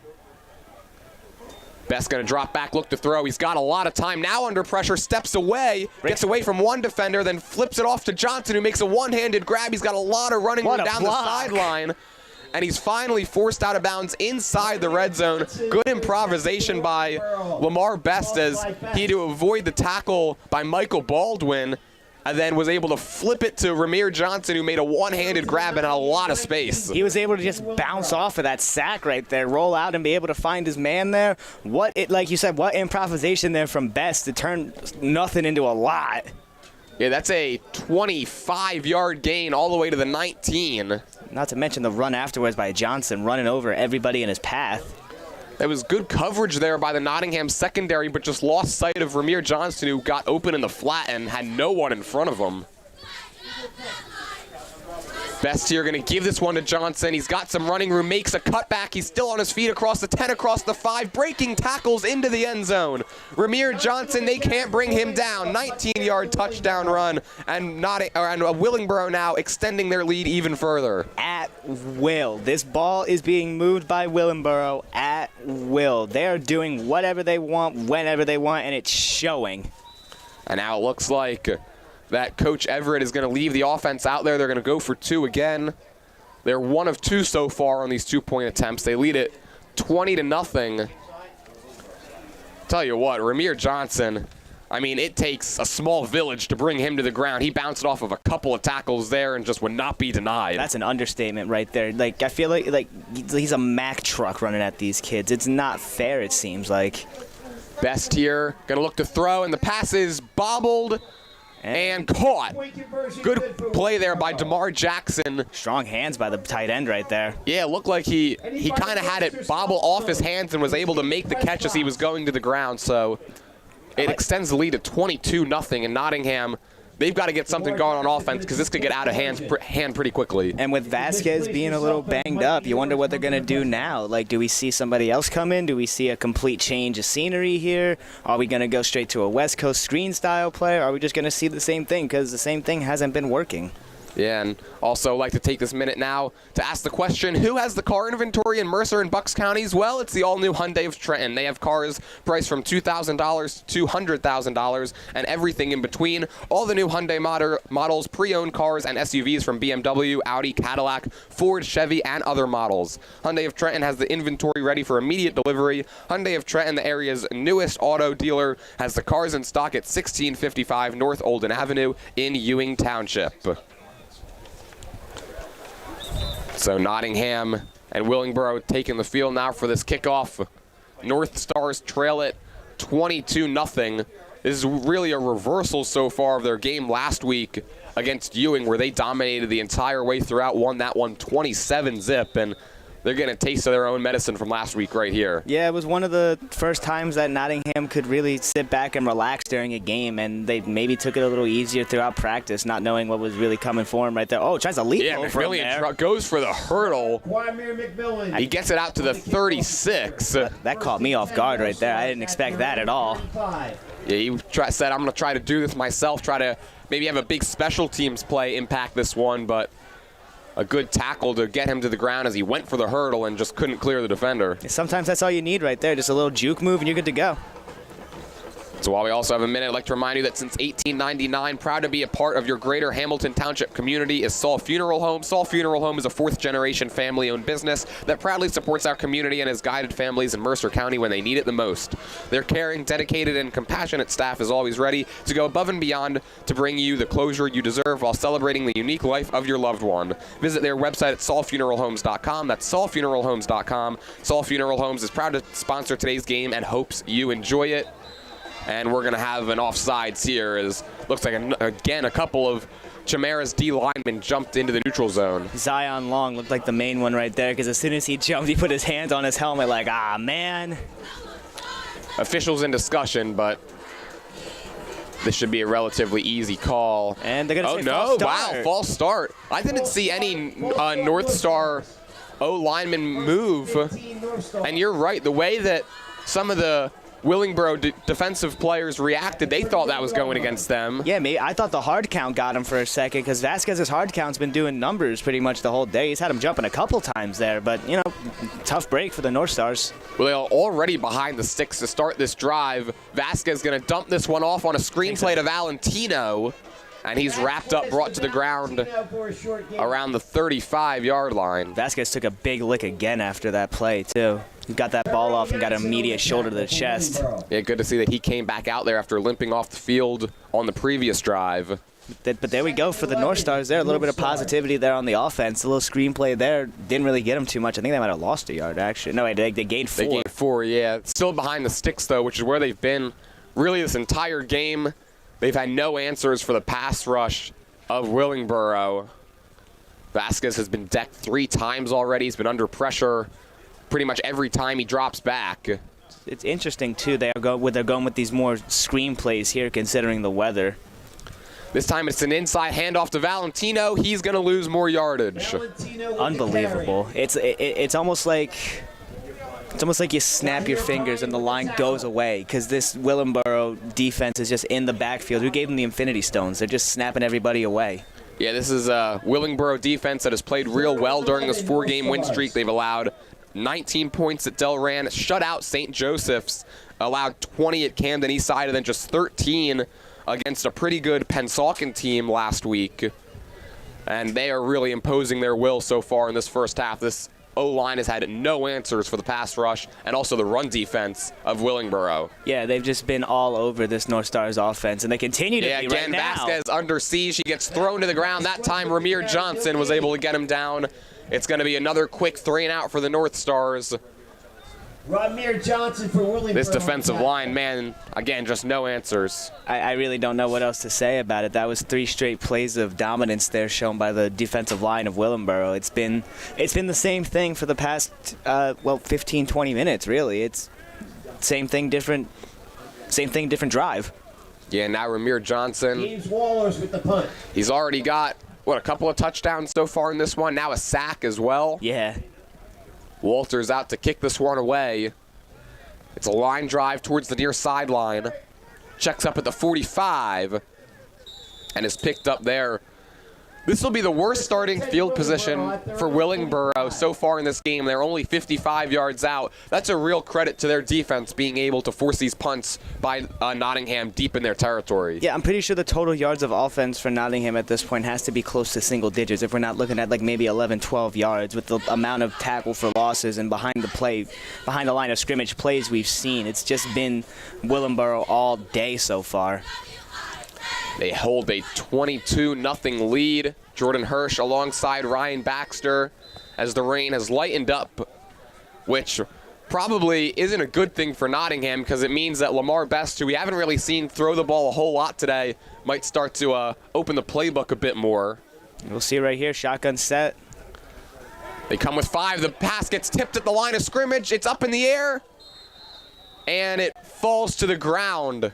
Best going to drop back, look to throw. He's got a lot of time now under pressure, steps away, gets away from one defender, then flips it off to Johnson, who makes a one-handed grab. He's got a lot of running down the sideline, and he's finally forced out of bounds inside the red zone. Good improvisation by Lamar Best as he had to avoid the tackle by Michael Baldwin, and then was able to flip it to Ramir Johnson, who made a one-handed grab and had a lot of space. He was able to just bounce off of that sack right there, roll out and be able to find his man there. Like you said, what improvisation there from Best to turn nothing into a lot. Yeah, that's a 25-yard gain all the way to the 19. Not to mention the run afterwards by Johnson, running over everybody in his path. There was good coverage there by the Nottingham secondary, but just lost sight of Ramir Johnson, who got open in the flat and had no one in front of him. Best here going to give this one to Johnson. He's got some running room, makes a cutback. He's still on his feet across the 10, across the 5, breaking tackles into the end zone. Ramir Johnson, they can't bring him down. 19-yard touchdown run, and Willingboro now extending their lead even further. At will. This ball is being moved by Willingboro at will. They are doing whatever they want, whenever they want, and it's showing. And now it looks like that Coach Everett is going to leave the offense out there. They're going to go for 2 again. They're 1 of 2 so far on these 2-point attempts. They lead it 20-0. Tell you what, Ramir Johnson, I mean, it takes a small village to bring him to the ground. He bounced off of a couple of tackles there and just would not be denied. That's an understatement right there. Like, I feel like he's a Mack truck running at these kids. It's not fair, it seems like. Best here, going to look to throw, and the pass is bobbled and caught. Good play there by DeMar Jackson. Strong hands by the tight end right there. Yeah, it looked like he kind of had it bobble off his hands and was able to make the catch as he was going to the ground. So it extends the lead to 22-0, and Nottingham, they've got to get something going on offense because this could get out of hand pretty quickly. And with Vasquez being a little banged up, you wonder what they're going to do now. Like, do we see somebody else come in? Do we see a complete change of scenery here? Are we going to go straight to a West Coast screen style play? Or are we just going to see the same thing because the same thing hasn't been working? Yeah, and also like to take this minute now to ask the question, who has the car inventory in Mercer and Bucks counties? Well, it's the all-new Hyundai of Trenton. They have cars priced from $2,000 to $200,000 and everything in between. All the new Hyundai models, pre-owned cars, and SUVs from BMW, Audi, Cadillac, Ford, Chevy, and other models. Hyundai of Trenton has the inventory ready for immediate delivery. Hyundai of Trenton, the area's newest auto dealer, has the cars in stock at 1655 North Olden Avenue in Ewing Township. So Nottingham and Willingboro taking the field now for this kickoff. North Stars trail it 22-0. This is really a reversal so far of their game last week against Ewing, where they dominated the entire way throughout, won that one 27-0, and they're getting a taste of their own medicine from last week right here. Yeah, it was one of the first times that Nottingham could really sit back and relax during a game, and they maybe took it a little easier throughout practice, not knowing what was really coming for him right there. Oh, tries to leap over him there. Yeah, goes for the hurdle. He gets it out to the 36. That caught me off guard right there. I didn't expect that at all. Yeah, he said, I'm going to try to do this myself, try to maybe have a big special teams play impact this one, but a good tackle to get him to the ground as he went for the hurdle and just couldn't clear the defender. Sometimes that's all you need right there, just a little juke move and you're good to go. So while we also have a minute, I'd like to remind you that since 1899, proud to be a part of your greater Hamilton Township community is Saul Funeral Home. Saul Funeral Home is a fourth-generation family-owned business that proudly supports our community and has guided families in Mercer County when they need it the most. Their caring, dedicated, and compassionate staff is always ready to go above and beyond to bring you the closure you deserve while celebrating the unique life of your loved one. Visit their website at saulfuneralhomes.com. That's saulfuneralhomes.com. Saul Funeral Homes is proud to sponsor today's game and hopes you enjoy it. And we're going to have an offsides here, as looks like, again, a couple of Chimeras D linemen jumped into the neutral zone. Zion Long looked like the main one right there, because as soon as he jumped, he put his hands on his helmet like, ah, man. Officials in discussion, but this should be a relatively easy call. And they're going to say false start. Wow, false start. I didn't see any North Star O-lineman move. And you're right, the way that some of the Willingboro defensive players reacted, they thought that was going against them. Yeah, I thought the hard count got him for a second, because Vasquez's hard count's been doing numbers pretty much the whole day. He's had him jumping a couple times there, but, you know, tough break for the North Stars. Well, they're already behind the sticks to start this drive. Vasquez going to dump this one off on a screenplay to Valentino, and he's wrapped up, brought to the ground around the 35-yard line. Vasquez took a big lick again after that play, too. He got that ball off and got an immediate shoulder to the chest. Yeah, good to see that he came back out there after limping off the field on the previous drive. But there we go for the North Stars there. A little bit of positivity there on the offense. A little screenplay there. Didn't really get them too much. I think they might have lost a yard, actually. No, they gained 4. They gained 4, yeah. Still behind the sticks, though, which is where they've been really this entire game. They've had no answers for the pass rush of Willingboro. Vasquez has been decked 3 times already. He's been under pressure pretty much every time he drops back. It's interesting, too. They're going with these more screenplays here, considering the weather. This time it's an inside handoff to Valentino. He's going to lose more yardage. Unbelievable. It's almost like you snap your fingers and the line goes away, because this Willingboro defense is just in the backfield. Who gave them the Infinity Stones? They're just snapping everybody away. Yeah, this is a Willingboro defense that has played real well during this 4-game win streak. They've allowed 19 points at Delran, shut out St. Joseph's, allowed 20 at Camden Eastside, and then just 13 against a pretty good Pennsauken team last week. And they are really imposing their will so far in this first half. This O-line has had no answers for the pass rush and also the run defense of Willingboro. Yeah, they've just been all over this North Stars offense, and they continue to be again, right now. Vasquez under siege. He gets thrown to the ground. That time, Ramir Johnson was able to get him down. It's going to be another quick 3-and-out for the North Stars. Ramir Johnson for Willingboro. This defensive line, man, again, just no answers. I really don't know what else to say about it. That was 3 straight plays of dominance there shown by the defensive line of Willingboro. It's been the same thing for the past 15, 20 minutes, really. It's same thing, different drive. Yeah, now Ramir Johnson. James Wallers with the punt. He's already got, a couple of touchdowns so far in this one. Now a sack as well. Yeah. Walters out to kick this one away. It's a line drive towards the near sideline. Checks up at the 45 and is picked up there This will be the worst starting field position for Willingboro so far in this game. They're only 55 yards out. That's a real credit to their defense being able to force these punts by Nottingham deep in their territory. Yeah, I'm pretty sure the total yards of offense for Nottingham at this point has to be close to single digits if we're not looking at like maybe 11, 12 yards with the amount of tackle for losses and behind the line of scrimmage plays we've seen. It's just been Willingboro all day so far. They hold a 22-0 lead. Jordan Hirsch alongside Ryan Baxter as the rain has lightened up, which probably isn't a good thing for Nottingham because it means that Lamar Best, who we haven't really seen throw the ball a whole lot today, might start to open the playbook a bit more. We'll see right here, shotgun set. They come with 5. The pass gets tipped at the line of scrimmage. It's up in the air, and it falls to the ground.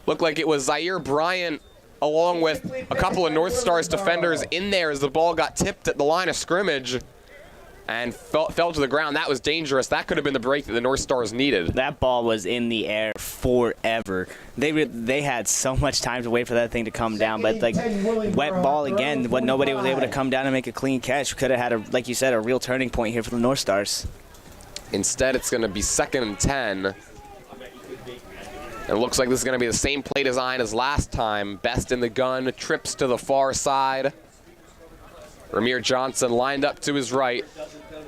Looked like it was Zaire Bryant along with a couple of Northstars defenders in there as the ball got tipped at the line of scrimmage and fell to the ground. That was dangerous. That could have been the break that the Northstars needed. That ball was in the air forever. They had so much time to wait for that thing to come down, but like wet ball again, when nobody was able to come down and make a clean catch. Could have had, like you said, a real turning point here for the Northstars. Instead, it's going to be 2nd and 10. It looks like this is going to be the same play design as last time. Best in the gun, trips to the far side. Ramir Johnson lined up to his right.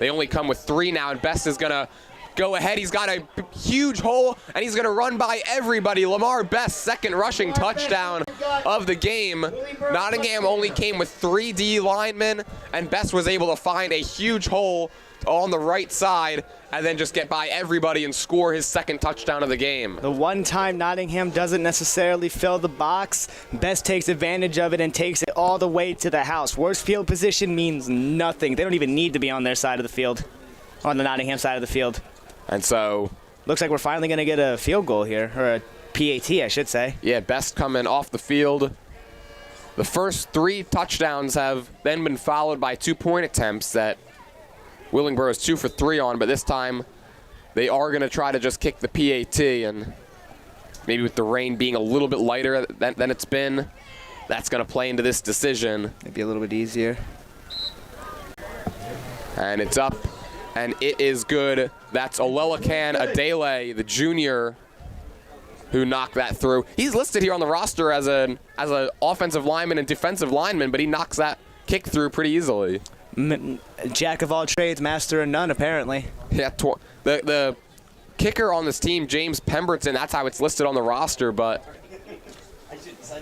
They only come with 3 now, and Best is going to go ahead. He's got a huge hole, and he's going to run by everybody. Lamar Best, second rushing touchdown of the game. Nottingham only came with 3 D linemen, and Best was able to find a huge hole on the right side and then just get by everybody and score his second touchdown of the game. The one time Nottingham doesn't necessarily fill the box, Best takes advantage of it and takes it all the way to the house. Worst field position means nothing. They don't even need to be on their side of the field, on the Nottingham side of the field. And so looks like we're finally going to get a field goal here, or a PAT, I should say. Yeah, Best coming off the field. The first 3 touchdowns have then been followed by 2-point attempts that Willingboro is 2 for 3 on, but this time they are going to try to just kick the PAT, and maybe with the rain being a little bit lighter than it's been, that's going to play into this decision. Maybe a little bit easier. And it's up, and it is good. That's Olelekan Adele, the junior, who knocked that through. He's listed here on the roster as an offensive lineman and defensive lineman, but he knocks that kick through pretty easily. Jack of all trades, master of none, apparently. Yeah, the kicker on this team, James Pemberton, that's how it's listed on the roster, but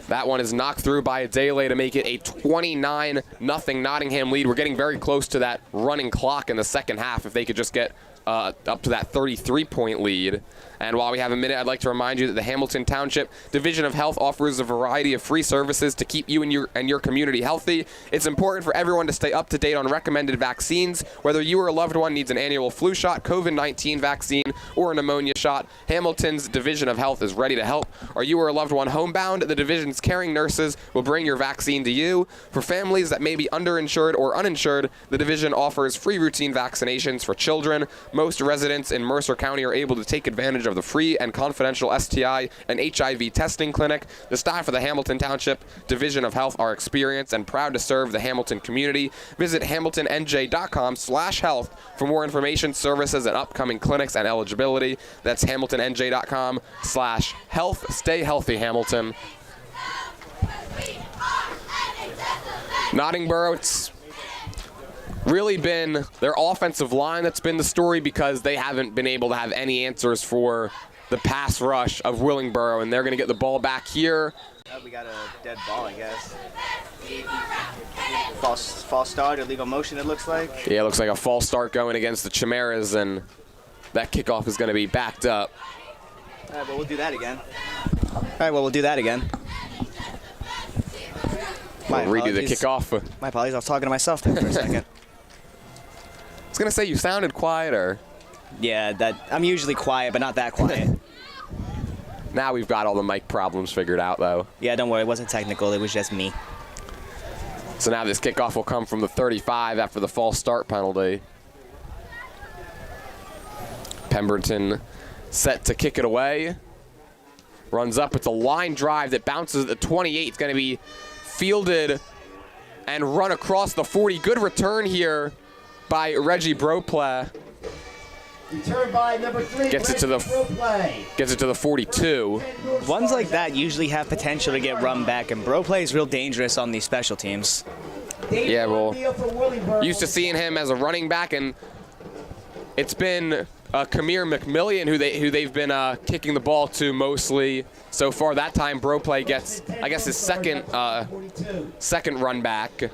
that one is knocked through by Adele to make it a 29-0 Nottingham lead. We're getting very close to that running clock in the second half if they could just get up to that 33-point lead. And while we have a minute, I'd like to remind you that the Hamilton Township Division of Health offers a variety of free services to keep you and your community healthy. It's important for everyone to stay up to date on recommended vaccines. Whether you or a loved one needs an annual flu shot, COVID-19 vaccine, or a pneumonia shot, Hamilton's Division of Health is ready to help. Are you or a loved one homebound? The division's caring nurses will bring your vaccine to you. For families that may be underinsured or uninsured, the division offers free routine vaccinations for children. Most residents in Mercer County are able to take advantage of the free and confidential STI and HIV testing clinic. The staff of the Hamilton Township Division of Health are experienced and proud to serve the Hamilton community. Visit hamiltonnj.com/health for more information, services, and upcoming clinics and eligibility. That's hamiltonnj.com/health. Stay healthy, Hamilton. Nottingboro, it's really been their offensive line that's been the story because they haven't been able to have any answers for the pass rush of Willingboro, and they're going to get the ball back here. We got a dead ball, I guess. False start, illegal motion, it looks like. Yeah, it looks like a false start going against the Chimeras, and that kickoff is going to be backed up. All right, well, we'll do that again. We'll redo the kickoff. My apologies, I was talking to myself there for a second. I was going to say, you sounded quieter. Yeah, I'm usually quiet, but not that quiet. Now we've got all the mic problems figured out, though. Yeah, don't worry, it wasn't technical, it was just me. So now this kickoff will come from the 35 after the false start penalty. Pemberton set to kick it away. Runs up with a line drive that bounces at the 28. It's going to be fielded and run across the 40. Good return here by Reggie Brople. Return by number 3. Gets it to the 42. Ones like that usually have potential to get run back, and Brople is real dangerous on these special teams. Yeah, well, used to seeing him as a running back, and it's been Kamir McMillian who they've been kicking the ball to mostly so far. That time Brople gets, I guess, his second run back.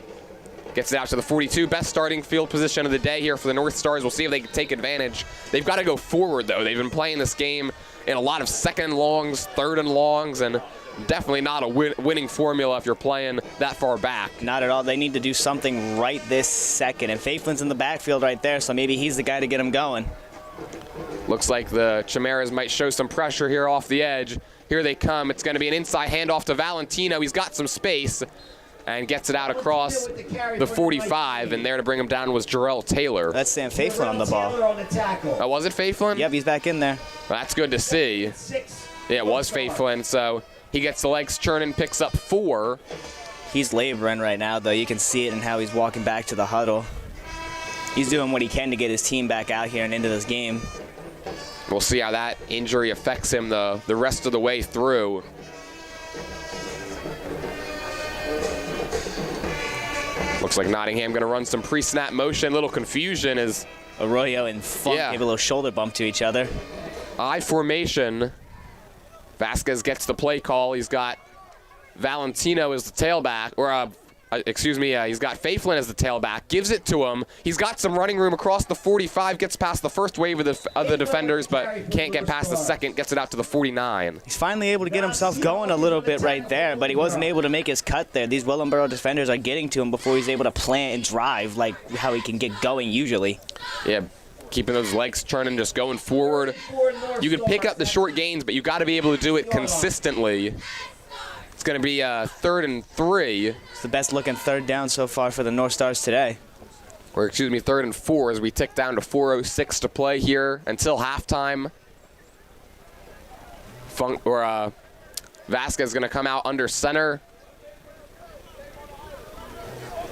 Gets it out to the 42. Best starting field position of the day here for the North Stars. We'll see if they can take advantage. They've got to go forward, though. They've been playing this game in a lot of second and longs, third and longs, and definitely not a winning formula if you're playing that far back. Not at all. They need to do something right this second. And Faithlin's in the backfield right there, so maybe he's the guy to get him going. Looks like the Chimeras might show some pressure here off the edge. Here they come. It's going to be an inside handoff to Valentino. He's got some space and gets it out across the 45, and there to bring him down was Jarrell Taylor. That's Sam Faithlin on the ball. Oh, was it Faithlin? Yep, he's back in there. Well, that's good to see. Yeah, it was Faithlin, so he gets the legs churning, picks up 4. He's laboring right now, though. You can see it in how he's walking back to the huddle. He's doing what he can to get his team back out here and into this game. We'll see how that injury affects him the rest of the way through. Looks like Nottingham going to run some pre-snap motion. Little confusion as Arroyo and Funk gave a little shoulder bump to each other. I formation. Vasquez gets the play call. He's got Valentino as the tailback, or he's got Faithlin as the tailback. Gives it to him. He's got some running room across the 45. Gets past the first wave of the defenders, but can't get past the second. Gets it out to the 49. He's finally able to get himself going a little bit right there, but he wasn't able to make his cut there. These Willingboro defenders are getting to him before he's able to plant and drive like how he can get going usually. Yeah, keeping those legs churning, just going forward. You can pick up the short gains, but you got to be able to do it consistently. It's going to be 3rd and 3. It's the best looking third down so far for the North Stars today. Or excuse me, 3rd and 4 as we tick down to 4:06 to play here until halftime. Vasquez is going to come out under center.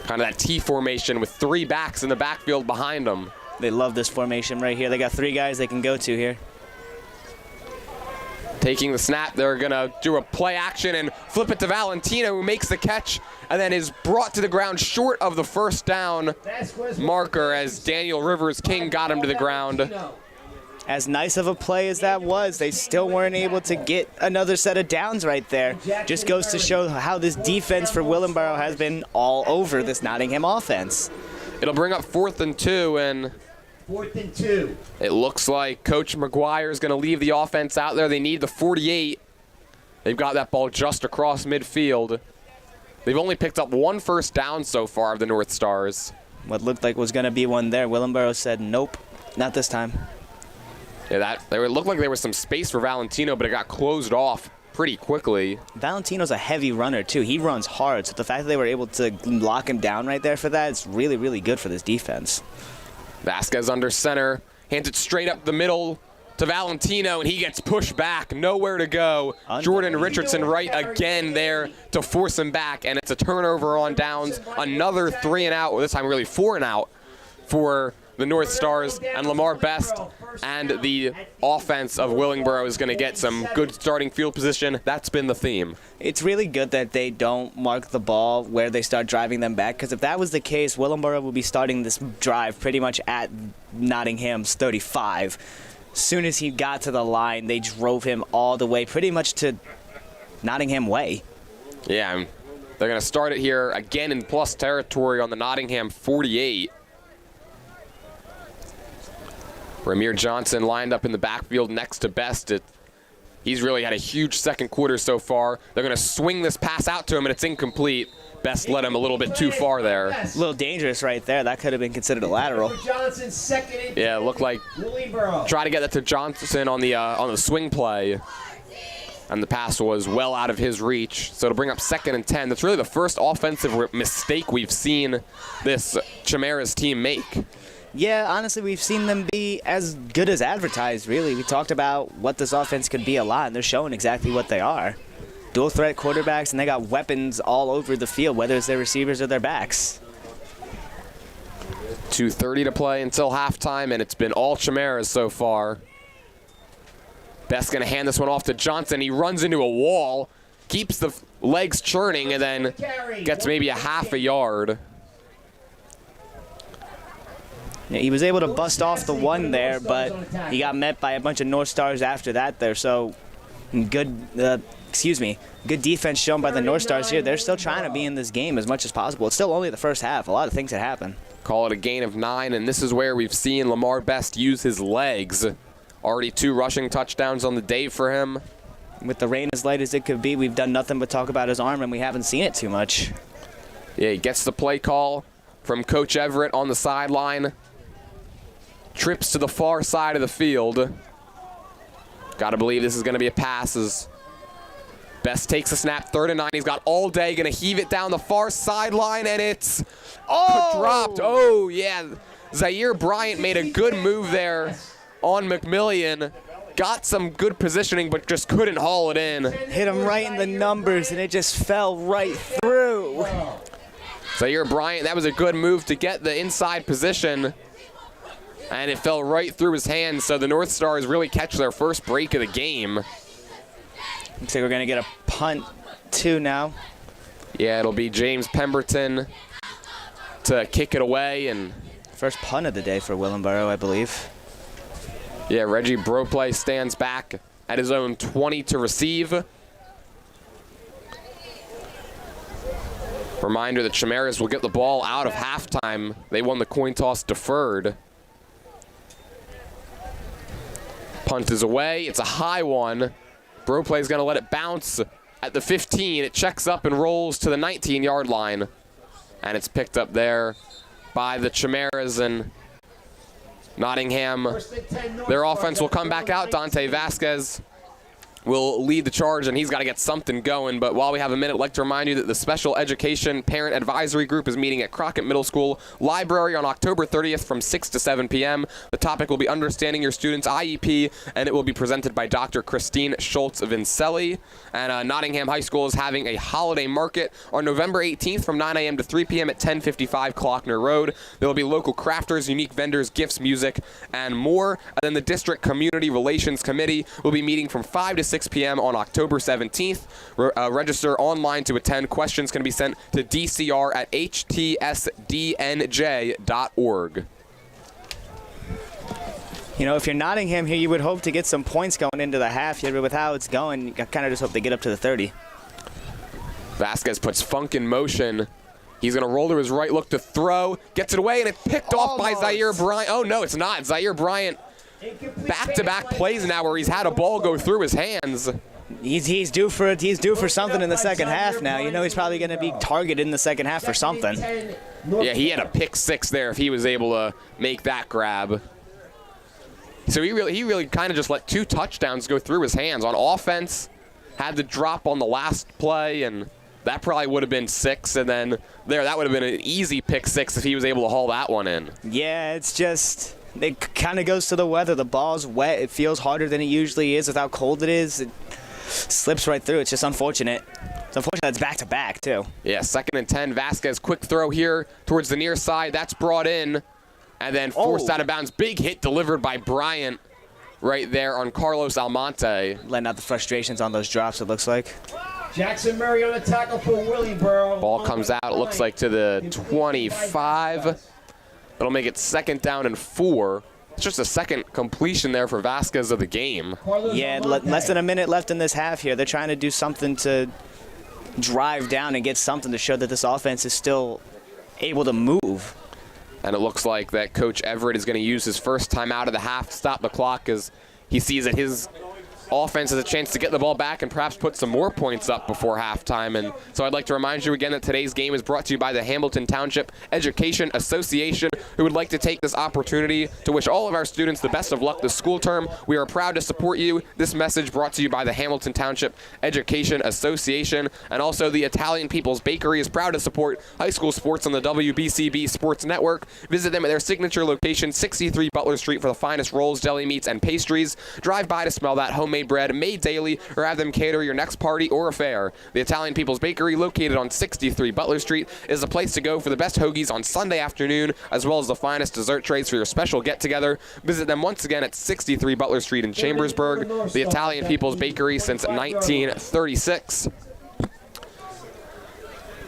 Kind of that T formation with 3 backs in the backfield behind them. They love this formation right here. They got 3 guys they can go to here. Taking the snap, they're going to do a play action and flip it to Valentino, who makes the catch and then is brought to the ground short of the first down marker as Daniel Rivers King got him to the ground. As nice of a play as that was, they still weren't able to get another set of downs right there. Just goes to show how this defense for Willingboro has been all over this Nottingham offense. It'll bring up 4th and 2, and 4th and 2. It looks like Coach McGuire is going to leave the offense out there. They need the 48. They've got that ball just across midfield. They've only picked up 1 first down so far of the North Stars. What looked like was going to be one there. Willingboro said, nope, not this time. Yeah, it looked like there was some space for Valentino, but it got closed off pretty quickly. Valentino's a heavy runner, too. He runs hard, so the fact that they were able to lock him down right there for that is really, really good for this defense. Vasquez under center, hands it straight up the middle to Valentino, and he gets pushed back, nowhere to go. Jordan Richardson right again there to force him back, and it's a turnover on downs. Another 3 and out, or this time really 4 and out for the North Stars, and Lamar Best and the offense of Willingboro is going to get some good starting field position. That's been the theme. It's really good that they don't mark the ball where they start driving them back, because if that was the case, Willingboro would be starting this drive pretty much at Nottingham's 35. As soon as he got to the line, they drove him all the way pretty much to Nottingham way. Yeah, they're going to start it here again in plus territory on the Nottingham 48. Ramir Johnson lined up in the backfield next to Best. He's really had a huge second quarter so far. They're going to swing this pass out to him, and it's incomplete. Best led him a little bit too far there. A little dangerous right there. That could have been considered a lateral. Yeah, it looked like try to get that to Johnson on the swing play, and the pass was well out of his reach. So to bring up 2nd and 10. That's really the first offensive mistake we've seen this Chimeras team make. Yeah, honestly, we've seen them be as good as advertised, really. We talked about what this offense could be a lot, and they're showing exactly what they are. dual threat quarterbacks, and they got weapons all over the field, whether it's their receivers or their backs. 2:30 to play until halftime, and it's been all Chimeras so far. Best going to hand this one off to Johnson. He runs into a wall, keeps the legs churning, and then gets maybe a half a yard. Yeah, he was able to bust off the one there, but he got met by a bunch of North Stars after that there. So good defense shown by the North Stars here. They're still trying to be in this game as much as possible. It's still only the first half. A lot of things had happened. Call it a gain of 9, and this is where we've seen Lamar Best use his legs. Already 2 rushing touchdowns on the day for him. With the rain as light as it could be, we've done nothing but talk about his arm, and we haven't seen it too much. Yeah, he gets the play call from Coach Everett on the sideline. Trips to the far side of the field. Got to believe this is going to be a pass as Best takes a snap, 3rd and 9. He's got all day, going to heave it down the far sideline, and it's dropped. Oh, yeah. Zaire Bryant made a good move there on McMillian. Got some good positioning, but just couldn't haul it in. Hit him right in the numbers, and it just fell right through. Zaire Bryant, that was a good move to get the inside position, and it fell right through his hands, so the North Stars really catch their first break of the game. Looks like we're going to get a punt, too, now. Yeah, it'll be James Pemberton to kick it away. And first punt of the day for Willingboro, I believe. Yeah, Reggie Broplay stands back at his own 20 to receive. Reminder that Chimeras will get the ball out of halftime. They won the coin toss deferred. Punt is away. It's a high one. Broplay's going to let it bounce at the 15. It checks up and rolls to the 19-yard line. And it's picked up there by the Chimeras, and Nottingham. Their offense will come back out. Dante Vasquez will lead the charge, and he's got to get something going. But while we have a minute, I'd like to remind you that the Special Education Parent Advisory Group is meeting at Crockett Middle School Library on October 30th from 6 to 7 p.m. The topic will be understanding your student's IEP, and it will be presented by Dr. Christine Schultz-Vincelli. And Nottingham High School is having a holiday market on November 18th from 9 a.m. to 3 p.m. at 1055 Klockner Road. There will be local crafters, unique vendors, gifts, music, and more. And then the District Community Relations Committee will be meeting from 5 to 6 p.m. on October 17th. Register online to attend. Questions can be sent to dcr@htsdnj.org. You know, if you're Nottingham here, you would hope to get some points going into the half here, but with how it's going, you kind of just hope they get up to the 30. Vasquez puts Funk in motion. He's going to roll to his right, look to throw, gets it away, and it's picked off by Zaire Bryant. Oh, no, it's not. Zaire Bryant, back-to-back plays now where he's had a ball go through his hands. He's due for something in the second half now. You know he's probably going to be targeted in the second half for something. Yeah, he had a pick 6 there if he was able to make that grab. So he really kind of just let 2 touchdowns go through his hands. On offense, had the drop on the last play, and that probably would have been 6, and then that would have been an easy pick 6 if he was able to haul that one in. Yeah, it's just, it kind of goes to the weather. The ball's wet. It feels harder than it usually is with how cold it is. It slips right through. It's just unfortunate. It's unfortunate it's back-to-back, too. Yeah, 2nd and 10. Vasquez, quick throw here towards the near side. That's brought in, and then forced out of bounds. Big hit delivered by Bryant right there on Carlos Almonte. Letting out the frustrations on those drops, it looks like. Jackson Murray on the tackle for Willingboro. Ball comes out, it looks like, to the 25. It'll make it 2nd down and 4. It's just a second completion there for Vasquez of the game. Yeah, less than a minute left in this half here. They're trying to do something to drive down and get something to show that this offense is still able to move. And it looks like that Coach Everett is going to use his first time out of the half to stop the clock as he sees that his offense has a chance to get the ball back and perhaps put some more points up before halftime. And so I'd like to remind you again that today's game is brought to you by the Hamilton Township Education Association, who would like to take this opportunity to wish all of our students the best of luck this school term. We are proud to support you. This message brought to you by the Hamilton Township Education Association, and also the Italian People's Bakery is proud to support high school sports on the WBCB Sports Network. Visit them at their signature location, 63 Butler Street, for the finest rolls, deli meats, and pastries. Drive by to smell that homemade homemade bread made daily, or have them cater your next party or affair. The Italian People's Bakery, located on 63 Butler Street, is the place to go for the best hoagies on Sunday afternoon, as well as the finest dessert trays for your special get-together. Visit them once again at 63 Butler Street in Chambersburg. The Italian People's Bakery since 1936.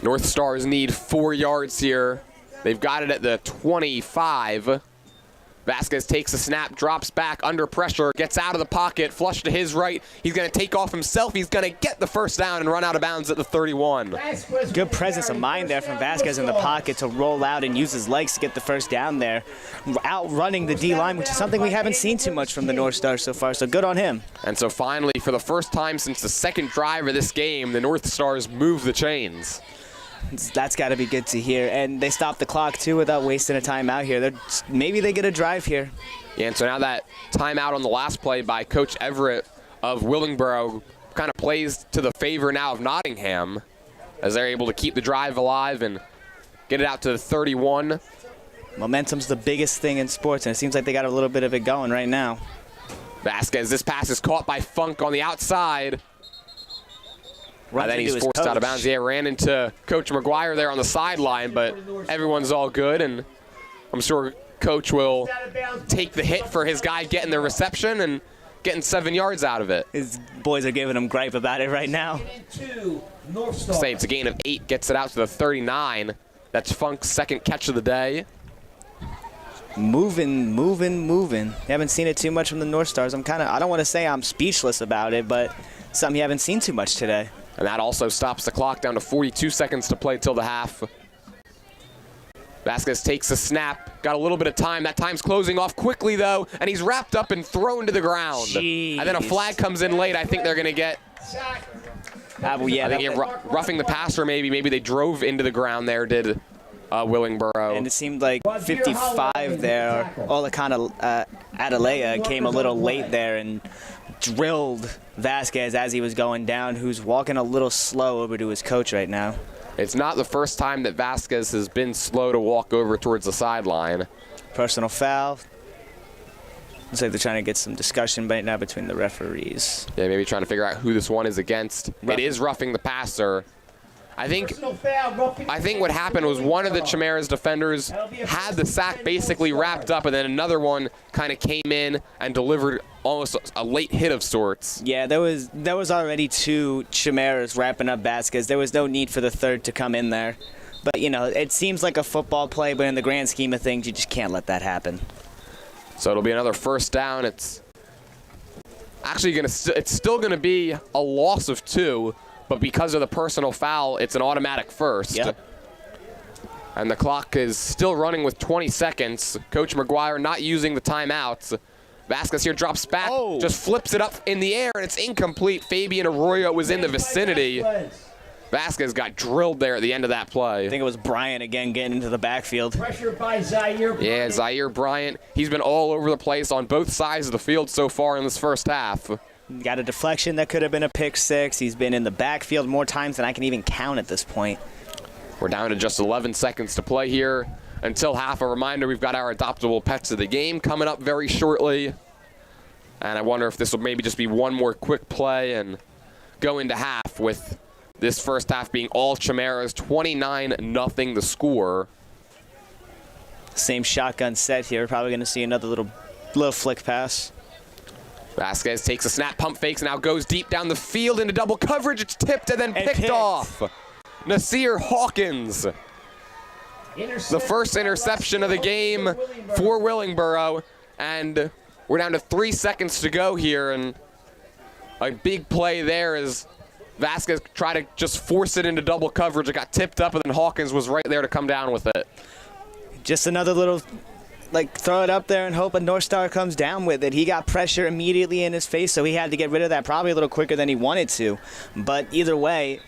North Stars need 4 yards here. They've got it at the 25. Vasquez takes a snap, drops back under pressure, gets out of the pocket, flush to his right. He's going to take off himself. He's going to get the first down and run out of bounds at the 31. Good presence of mind there from Vasquez in the pocket to roll out and use his legs to get the first down there. Outrunning the D-line, which is something we haven't seen too much from the North Stars so far, so good on him. And so finally, for the first time since the second drive of this game, the North Stars move the chains. That's got to be good to hear. And they stop the clock, too, without wasting a timeout here. Maybe they get a drive here. Yeah, and so now that timeout on the last play by Coach Everett of Willingboro kind of plays to the favor now of Nottingham, as they're able to keep the drive alive and get it out to the 31. Momentum's the biggest thing in sports, and it seems like they got a little bit of it going right now. Vasquez, this pass is caught by Funk on the outside. And then he's forced out of bounds. Yeah, ran into Coach McGuire there on the sideline, but everyone's all good, and I'm sure Coach will take the hit for his guy getting the reception and getting 7 yards out of it. His boys are giving him gripe about it right now. Say it's a gain of 8, gets it out to the 39. That's Funk's second catch of the day. Moving. You haven't seen it too much from the North Stars. I don't want to say I'm speechless about it, but something you haven't seen too much today. And that also stops the clock down to 42 seconds to play till the half. Vasquez takes a snap, got a little bit of time. That time's closing off quickly, though, and he's wrapped up and thrown to the ground. Jeez. And then a flag comes in late. I think they're going to get... I think roughing the passer, maybe. Maybe they drove into the ground there, did Willingboro. And it seemed like 55 there. Olakana Adelea came a little late there and drilled Vasquez as he was going down, who's walking a little slow over to his coach right now. It's not the first time that Vasquez has been slow to walk over towards the sideline. Personal foul. Looks like they're trying to get some discussion right now between the referees. Yeah, maybe trying to figure out who this one is against. It is roughing the passer. I think what happened was one of the Chimeras defenders had the sack basically wrapped up, and then another one kind of came in and delivered almost a late hit of sorts. Yeah, there was already 2 Chimeras wrapping up Vasquez. There was no need for the third to come in there. But, you know, it seems like a football play, but in the grand scheme of things, you just can't let that happen. So it'll be another first down. It's actually it's still going to be a loss of 2. But because of the personal foul, it's an automatic first. Yep. And the clock is still running with 20 seconds. Coach McGuire not using the timeouts. Vasquez here drops back, just flips it up in the air, and it's incomplete. Fabian Arroyo was in the vicinity. Vasquez got drilled there at the end of that play. I think it was Bryant again getting into the backfield. Pressure by Zaire Bryant. Yeah, Zaire Bryant. He's been all over the place on both sides of the field so far in this first half. Got a deflection that could have been a pick 6. He's been in the backfield more times than I can even count at this point. We're down to just 11 seconds to play here until half. A reminder, we've got our adoptable pets of the game coming up very shortly. And I wonder if this will maybe just be one more quick play and go into half, with this first half being all Chimeras, 29-0 the score. Same shotgun set here. Probably going to see another little flick pass. Vasquez takes a snap, pump fakes, now goes deep down the field into double coverage. It's tipped and then picked off. Nasir Hawkins. The first interception of the game for Willingboro. And we're down to 3 seconds to go here. And a big play there as Vasquez tried to just force it into double coverage. It got tipped up, and then Hawkins was right there to come down with it. Just another little... throw it up there and hope a North Star comes down with it. He got pressure immediately in his face, so he had to get rid of that probably a little quicker than he wanted to. But either way,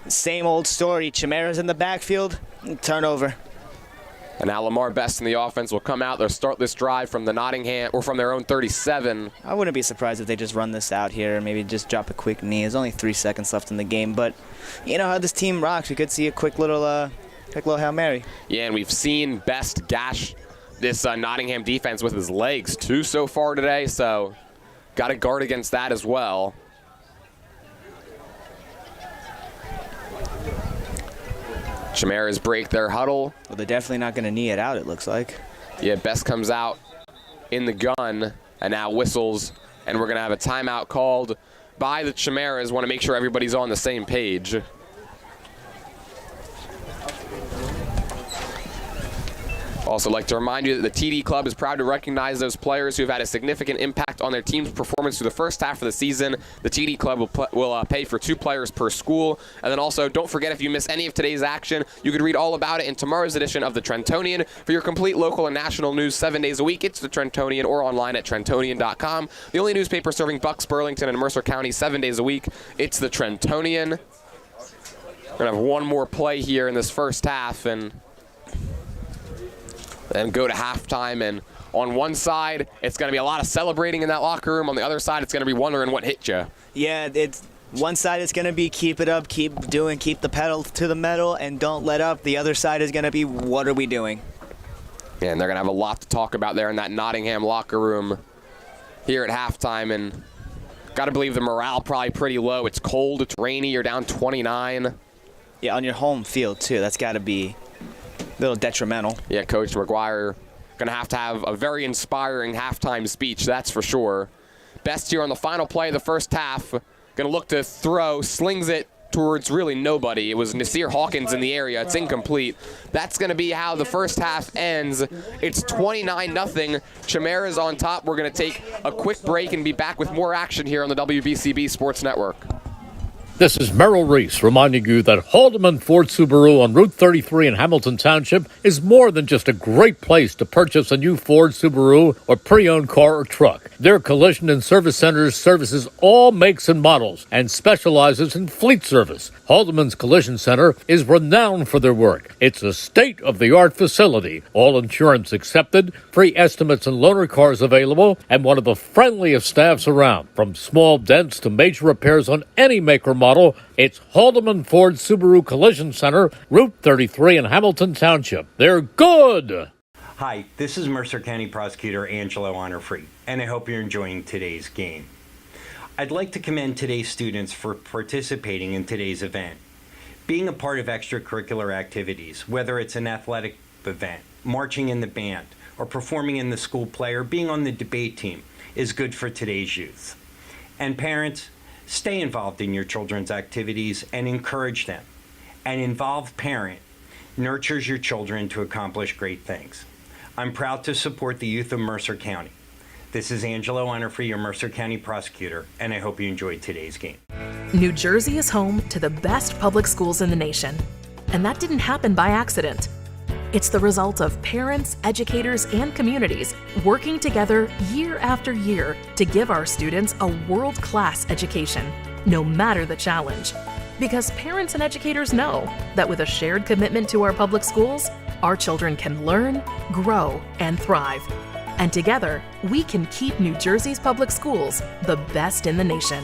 same old story. Chimeras in the backfield, turnover. And now Lamar Best in the offense will come out. They'll start this drive from the Nottingham, or from their own 37. I wouldn't be surprised if they just run this out here, maybe just drop a quick knee. There's only 3 seconds left in the game, but you know how this team rocks. We could see a quick little Hail Mary. Yeah, and we've seen Best gash this Nottingham defense with his legs too so far today, so got to guard against that as well. Chimeras break their huddle. Well, they're definitely not going to knee it out, it looks like. Yeah, Best comes out in the gun and now whistles, and we're going to have a timeout called by the Chimeras. Want to make sure everybody's on the same page. Also like to remind you that the TD Club is proud to recognize those players who have had a significant impact on their team's performance through the first half of the season. The TD Club will pay for 2 players per school. And then also, don't forget, if you miss any of today's action, you can read all about it in tomorrow's edition of the Trentonian. For your complete local and national news 7 days a week, it's the Trentonian or online at Trentonian.com. The only newspaper serving Bucks, Burlington, and Mercer County 7 days a week, it's the Trentonian. We're going to have one more play here in this first half, and then go to halftime. And on one side, it's going to be a lot of celebrating in that locker room. On the other side, it's going to be wondering what hit you. Yeah, it's one side is going to be keep it up, keep the pedal to the metal, and don't let up. The other side is going to be what are we doing? Yeah, and they're going to have a lot to talk about there in that Nottingham locker room here at halftime. And got to believe the morale probably pretty low. It's cold, it's rainy, you're down 29. Yeah, on your home field, too. That's got to be a little detrimental. Yeah, Coach McGuire going to have a very inspiring halftime speech, that's for sure. Best here on the final play of the first half. Going to look to throw, slings it towards really nobody. It was Nasir Hawkins in the area. It's incomplete. That's going to be how the first half ends. It's 29-0. Chimeras on top. We're going to take a quick break and be back with more action here on the WBCB Sports Network. This is Merrill Reese reminding you that Haldeman Ford Subaru on Route 33 in Hamilton Township is more than just a great place to purchase a new Ford Subaru or pre-owned car or truck. Their collision and service centers services all makes and models and specializes in fleet service. Haldeman's Collision Center is renowned for their work. It's a state-of-the-art facility, all insurance accepted, free estimates and loaner cars available, and one of the friendliest staffs around. From small dents to major repairs on any make or model, it's Haldeman Ford Subaru Collision Center, Route 33 in Hamilton Township. They're good! Hi, this is Mercer County Prosecutor Angelo Honorfree, and I hope you're enjoying today's game. I'd like to commend today's students for participating in today's event. Being a part of extracurricular activities, whether it's an athletic event, marching in the band, or performing in the school play, or being on the debate team, is good for today's youth. And parents, stay involved in your children's activities and encourage them. An involved parent nurtures your children to accomplish great things. I'm proud to support the youth of Mercer County. This is Angelo Honorfree, your Mercer County prosecutor, and I hope you enjoyed today's game. New Jersey is home to the best public schools in the nation. And that didn't happen by accident. It's the result of parents, educators, and communities working together year after year to give our students a world-class education, no matter the challenge. Because parents and educators know that with a shared commitment to our public schools, our children can learn, grow, and thrive. And together, we can keep New Jersey's public schools the best in the nation.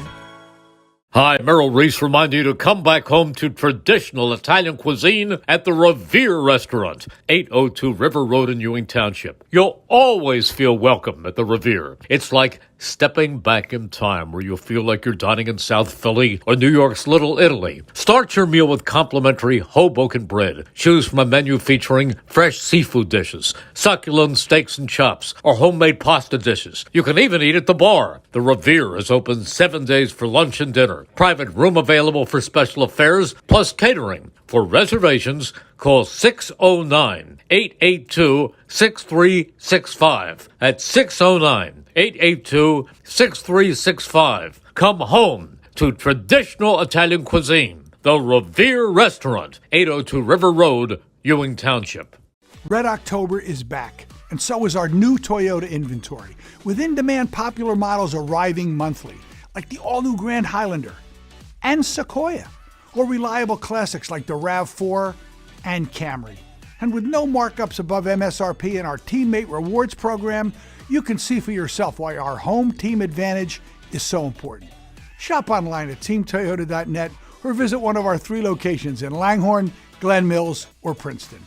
Hi, Merrill Reese reminding you to come back home to traditional Italian cuisine at the Revere Restaurant, 802 River Road in Ewing Township. You'll always feel welcome at the Revere. It's like stepping back in time where you'll feel like you're dining in South Philly or New York's Little Italy. Start your meal with complimentary Hoboken bread. Choose from a menu featuring fresh seafood dishes, succulent steaks and chops, or homemade pasta dishes. You can even eat at the bar. The Revere is open 7 days for lunch and dinner. Private room available for special affairs, plus catering. For reservations, call 609-882-6365. That's 609-882-6365. Come home to traditional Italian cuisine. The Revere Restaurant, 802 River Road, Ewing Township. Red October is back, and so is our new Toyota inventory, with in-demand popular models arriving monthly, like the all-new Grand Highlander and Sequoia, or reliable classics like the RAV4 and Camry. And with no markups above MSRP in our Teammate Rewards program, you can see for yourself why our home team advantage is so important. Shop online at teamtoyota.net or visit one of our 3 locations in Langhorne, Glen Mills, or Princeton.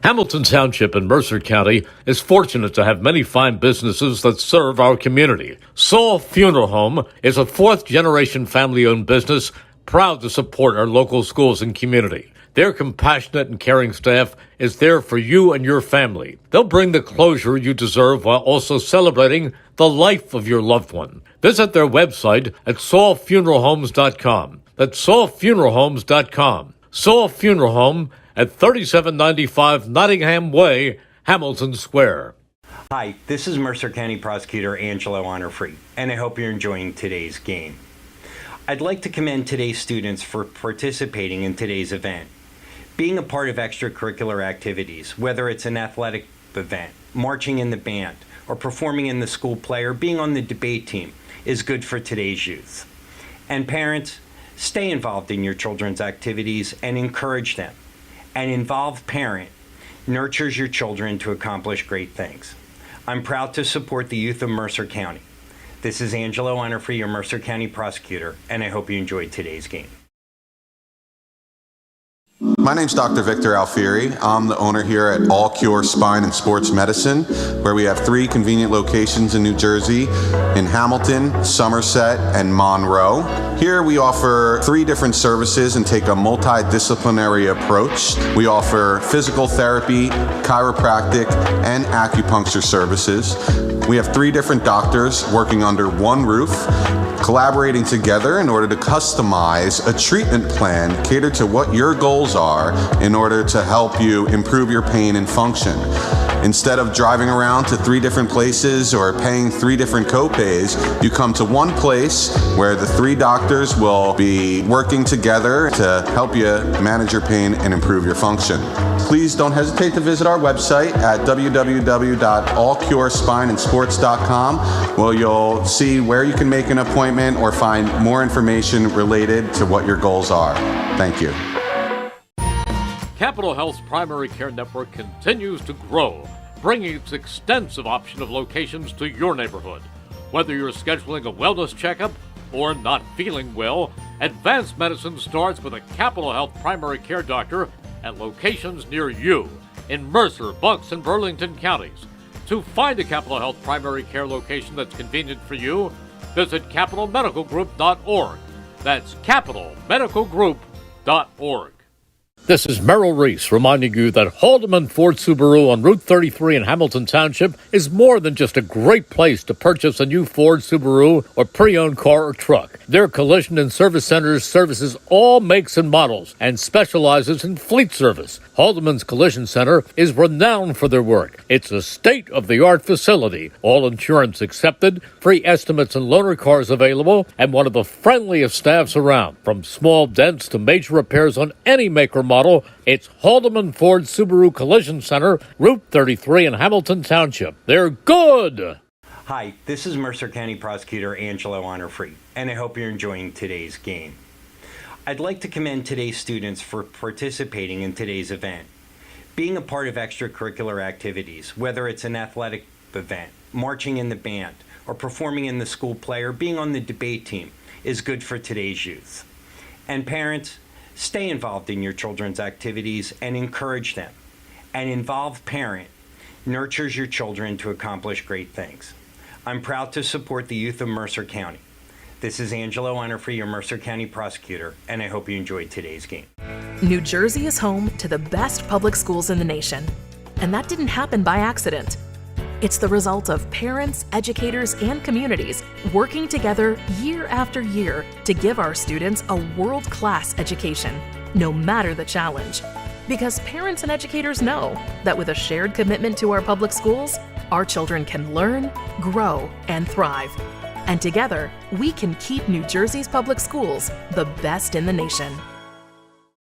Hamilton Township in Mercer County is fortunate to have many fine businesses that serve our community. Saul Funeral Home is a fourth-generation family-owned business proud to support our local schools and community. Their compassionate and caring staff is there for you and your family. They'll bring the closure you deserve while also celebrating the life of your loved one. Visit their website at saulfuneralhomes.com. That's saulfuneralhomes.com. Saul Funeral Home at 3795 Nottingham Way, Hamilton Square. Hi, this is Mercer County Prosecutor Angelo Honorfree, and I hope you're enjoying today's game. I'd like to commend today's students for participating in today's event. Being a part of extracurricular activities, whether it's an athletic event, marching in the band, or performing in the school play, or being on the debate team, is good for today's youth. And parents, stay involved in your children's activities and encourage them. An involved parent nurtures your children to accomplish great things. I'm proud to support the youth of Mercer County. This is Angelo Honorfree, your Mercer County prosecutor, and I hope you enjoyed today's game. My name's Dr. Victor Alfieri. I'm the owner here at All Cure Spine and Sports Medicine, where we have 3 convenient locations in New Jersey, in Hamilton, Somerset, and Monroe. Here we offer 3 different services and take a multidisciplinary approach. We offer physical therapy, chiropractic, and acupuncture services. We have 3 different doctors working under one roof, collaborating together in order to customize a treatment plan catered to what your goals are in order to help you improve your pain and function. Instead of driving around to 3 different places or paying 3 different copays, you come to one place where the 3 doctors will be working together to help you manage your pain and improve your function. Please don't hesitate to visit our website at www.allcurespineandsports.com, where you'll see where you can make an appointment or find more information related to what your goals are. Thank you. Capital Health's primary care network continues to grow, bringing its extensive option of locations to your neighborhood. Whether you're scheduling a wellness checkup or not feeling well, advanced medicine starts with a Capital Health primary care doctor at locations near you in Mercer, Bucks, and Burlington counties. To find a Capital Health primary care location that's convenient for you, visit capitalmedicalgroup.org. That's capitalmedicalgroup.org. This is Merrill Reese reminding you that Haldeman Ford Subaru on Route 33 in Hamilton Township is more than just a great place to purchase a new Ford Subaru or pre-owned car or truck. Their collision and service centers services all makes and models and specializes in fleet service. Haldeman's Collision Center is renowned for their work. It's a state-of-the-art facility, all insurance accepted, free estimates and loaner cars available, and one of the friendliest staffs around. From small dents to major repairs on any make or model, it's Haldeman Ford Subaru Collision Center, Route 33 in Hamilton Township. They're good! Hi, this is Mercer County Prosecutor Angelo Honorfree, and I hope you're enjoying today's game. I'd like to commend today's students for participating in today's event. Being a part of extracurricular activities, whether it's an athletic event, marching in the band, or performing in the school play, or being on the debate team, is good for today's youth. And parents, stay involved in your children's activities and encourage them. An involved parent nurtures your children to accomplish great things. I'm proud to support the youth of Mercer County. This is Angelo Honorfree, your Mercer County prosecutor, and I hope you enjoyed today's game. New Jersey is home to the best public schools in the nation. And that didn't happen by accident. It's the result of parents, educators, and communities working together year after year to give our students a world-class education, no matter the challenge. Because parents and educators know that with a shared commitment to our public schools, our children can learn, grow, and thrive. And together, we can keep New Jersey's public schools the best in the nation.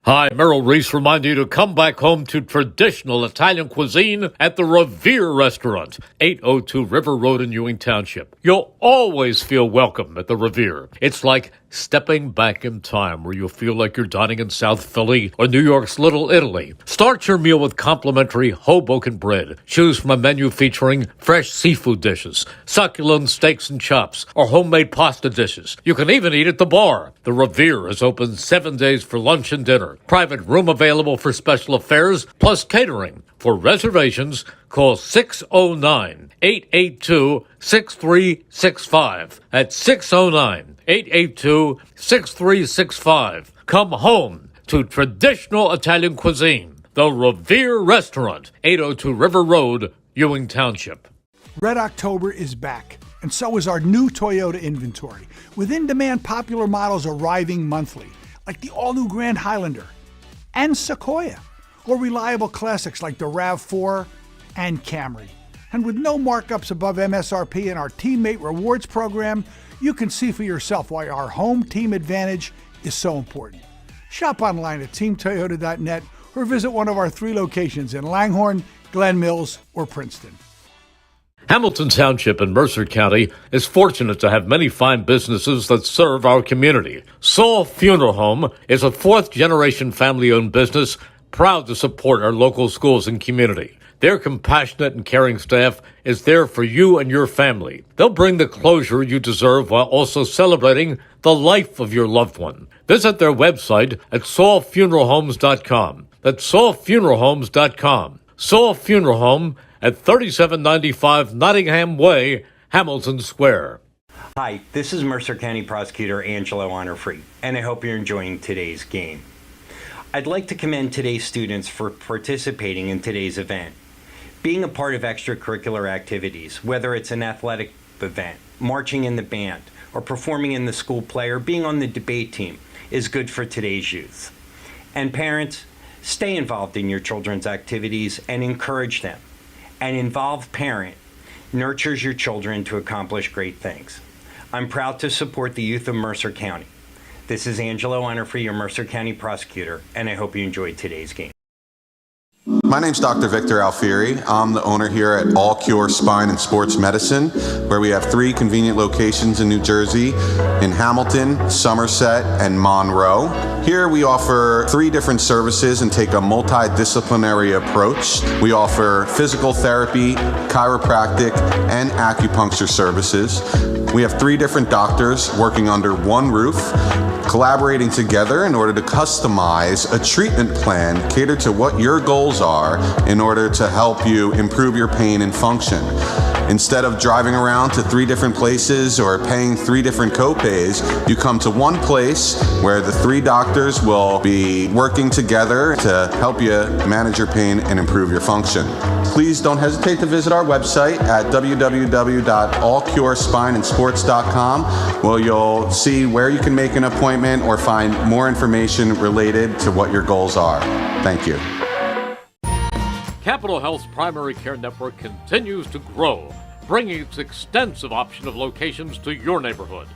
Hi, Merrill Reese reminding you to come back home to traditional Italian cuisine at the Revere Restaurant, 802 River Road in Ewing Township. You'll always feel welcome at the Revere. It's like stepping back in time where you'll feel like you're dining in South Philly or New York's Little Italy. Start your meal with complimentary Hoboken bread. Choose from a menu featuring fresh seafood dishes, succulent steaks and chops, or homemade pasta dishes. You can even eat at the bar. The Revere is open 7 days for lunch and dinner. Private room available for special affairs, plus catering. For reservations, call 609-882-6365. That's 609-882-6365. Come home to traditional Italian cuisine. The Revere Restaurant, 802 River Road, Ewing Township. Red October is back, and so is our new Toyota inventory, with in-demand popular models arriving monthly, like the all-new Grand Highlander and Sequoia, or reliable classics like the RAV4 and Camry. And with no markups above MSRP in our Teammate Rewards program, you can see for yourself why our home team advantage is so important. Shop online at teamtoyota.net or visit one of our 3 locations in Langhorne, Glen Mills, or Princeton. Hamilton Township in Mercer County is fortunate to have many fine businesses that serve our community. Saul Funeral Home is a 4th-generation family-owned business proud to support our local schools and community. Their compassionate and caring staff is there for you and your family. They'll bring the closure you deserve while also celebrating the life of your loved one. Visit their website at saulfuneralhomes.com. That's saulfuneralhomes.com. Saul Funeral Home at 3795 Nottingham Way, Hamilton Square. Hi, this is Mercer County Prosecutor Angelo Honorfree, and I hope you're enjoying today's game. I'd like to commend today's students for participating in today's event. Being a part of extracurricular activities, whether it's an athletic event, marching in the band, or performing in the school play, or being on the debate team, is good for today's youth. And parents, stay involved in your children's activities and encourage them. An involved parent nurtures your children to accomplish great things. I'm proud to support the youth of Mercer County. This is Angelo Honorfree, your Mercer County Prosecutor, and I hope you enjoyed today's game. My name's Dr. Victor Alfieri. I'm the owner here at All Cure Spine and Sports Medicine, where we have 3 convenient locations in New Jersey, in Hamilton, Somerset, and Monroe. Here we offer 3 different services and take a multidisciplinary approach. We offer physical therapy, chiropractic, and acupuncture services. We have 3 different doctors working under one roof, collaborating together in order to customize a treatment plan catered to what your goals are in order to help you improve your pain and function. Instead of driving around to 3 different places or paying 3 different copays, you come to one place where the 3 doctors will be working together to help you manage your pain and improve your function. Please don't hesitate to visit our website at www.allcurespineandsports.com, where you'll see where you can make an appointment or find more information related to what your goals are. Thank you. Capital Health's primary care network continues to grow, bringing its extensive option of locations to your neighborhood.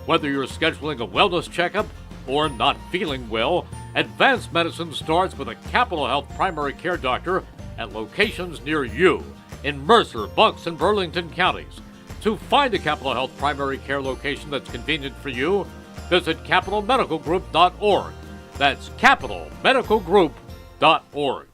Whether you're scheduling a wellness checkup or not feeling well, advanced medicine starts with a Capital Health primary care doctor at locations near you in Mercer, Bucks, and Burlington counties. To find a Capital Health primary care location that's convenient for you, visit capitalmedicalgroup.org. That's capitalmedicalgroup.org.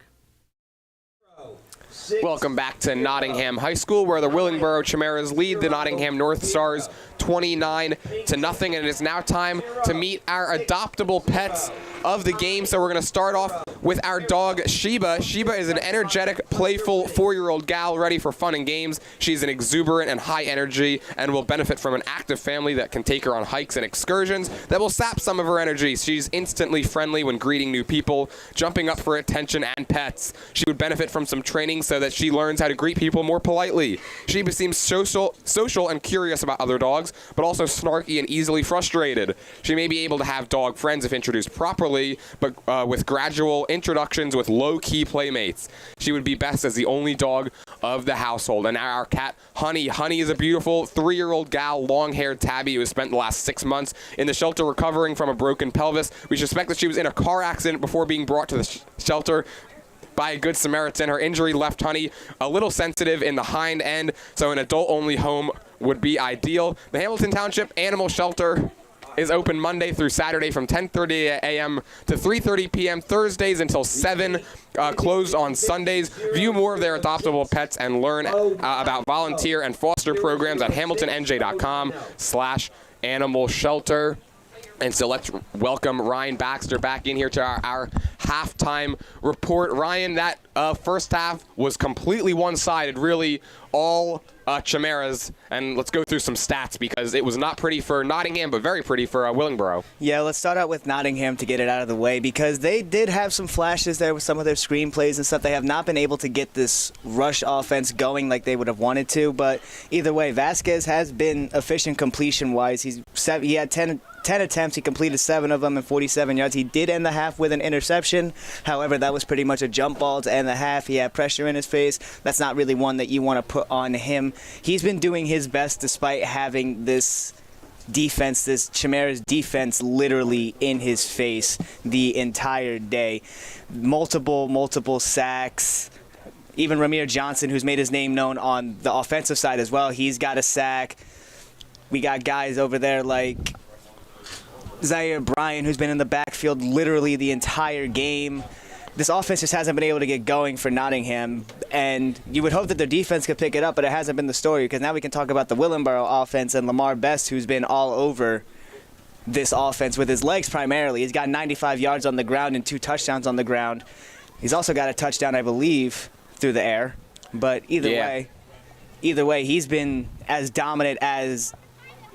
Welcome back to Nottingham High School, where the Willingboro Chimeras lead the Nottingham Northstars 29-0, and it is now time to meet our adoptable pets of the game. So we're going to start off with our dog Sheba. Sheba is an energetic, playful 4-year-old gal ready for fun and games. She's an exuberant and high energy and will benefit from an active family that can take her on hikes and excursions that will sap some of her energy. She's instantly friendly when greeting new people, jumping up for attention and pets. She would benefit from some training so that she learns how to greet people more politely. Sheba seems social and curious about other dogs, but also snarky and easily frustrated. She may be able to have dog friends if introduced properly, but with gradual introductions with low-key playmates. She would be best as the only dog of the household. And now our cat, Honey. Honey is a beautiful 3-year-old gal, long-haired tabby who has spent the last 6 months in the shelter recovering from a broken pelvis. We suspect that she was in a car accident before being brought to the shelter by a good Samaritan. Her injury left Honey a little sensitive in the hind end, so an adult-only home would be ideal. The Hamilton Township Animal Shelter is open Monday through Saturday from 10:30 a.m. to 3:30 p.m. Thursdays until 7, closed on Sundays. View more of their adoptable pets and learn about volunteer and foster programs at hamiltonnj.com/animal shelter. And so let's welcome Ryan Baxter back in here to our halftime report. Ryan, that first half was completely one-sided, really all Chimeras. And let's go through some stats because it was not pretty for Nottingham, but very pretty for Willingboro. Yeah, let's start out with Nottingham to get it out of the way because they did have some flashes there with some of their screenplays and stuff. They have not been able to get this rush offense going like they would have wanted to. But either way, Vasquez has been efficient completion-wise. He had 10 attempts. He completed 7 of them and 47 yards. He did end the half with an interception. However, that was pretty much a jump ball to end the half. He had pressure in his face. That's not really one that you want to put on him. He's been doing his best despite having this defense, this Chimeras defense literally in his face the entire day. Multiple sacks. Even Ramir Johnson, who's made his name known on the offensive side as well, he's got a sack. We got guys over there like Zaire Bryan, who's been in the backfield literally the entire game. This offense just hasn't been able to get going for Nottingham, and you would hope that their defense could pick it up, but it hasn't been the story because now we can talk about the Willingboro offense and Lamar Best, who's been all over this offense with his legs primarily. He's got 95 yards on the ground and 2 touchdowns on the ground. He's also got a touchdown, I believe, through the air. But either way, he's been as dominant as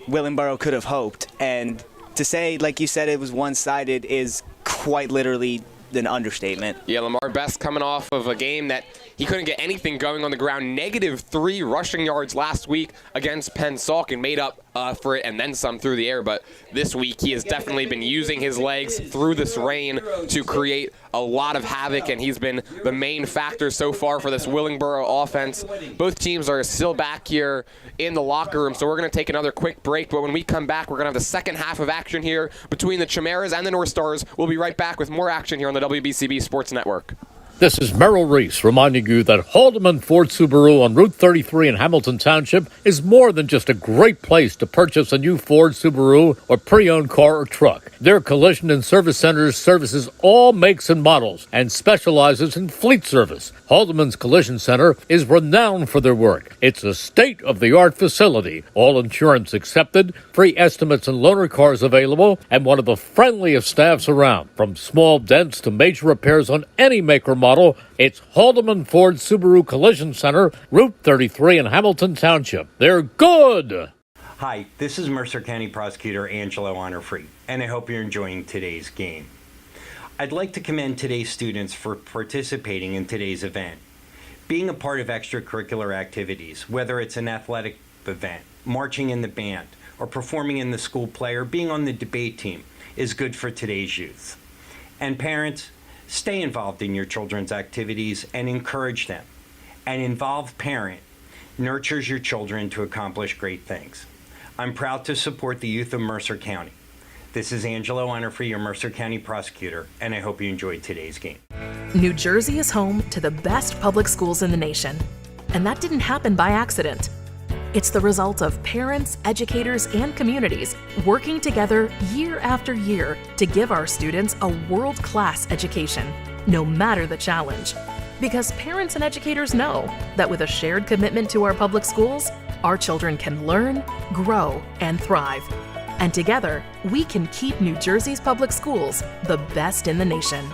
Willingboro could have hoped. And to say, like you said, it was one-sided is quite literally an understatement. Yeah, Lamar Best coming off of a game that he couldn't get anything going on the ground. -3 rushing yards last week against Penn Salk and made up for it and then some through the air. But this week he has definitely been using his legs through this rain to create a lot of havoc, and he's been the main factor so far for this Willingboro offense. Both teams are still back here in the locker room, so we're going to take another quick break. But when we come back, we're going to have the second half of action here between the Chimeras and the Northstars. We'll be right back with more action here on the WBCB Sports Network. This is Merrill Reese reminding you that Haldeman Ford Subaru on Route 33 in Hamilton Township is more than just a great place to purchase a new Ford Subaru or pre-owned car or truck. Their collision and service centers services all makes and models and specializes in fleet service. Haldeman's Collision Center is renowned for their work. It's a state-of-the-art facility, all insurance accepted, free estimates and loaner cars available, and one of the friendliest staffs around. From small dents to major repairs on any make or model, it's Haldeman Ford Subaru Collision Center, Route 33 in Hamilton Township. They're good! Hi, this is Mercer County Prosecutor Angelo Honorfree, and I hope you're enjoying today's game. I'd like to commend today's students for participating in today's event. Being a part of extracurricular activities, whether it's an athletic event, marching in the band, or performing in the school play, or being on the debate team, is good for today's youth. And parents, stay involved in your children's activities and encourage them. An involved parent nurtures your children to accomplish great things. I'm proud to support the youth of Mercer County. This is Angelo Honorfree, your Mercer County prosecutor, and I hope you enjoyed today's game. New Jersey is home to the best public schools in the nation. And that didn't happen by accident. It's the result of parents, educators, and communities working together year after year to give our students a world-class education, no matter the challenge. Because parents and educators know that with a shared commitment to our public schools, our children can learn, grow, and thrive. And together, we can keep New Jersey's public schools the best in the nation.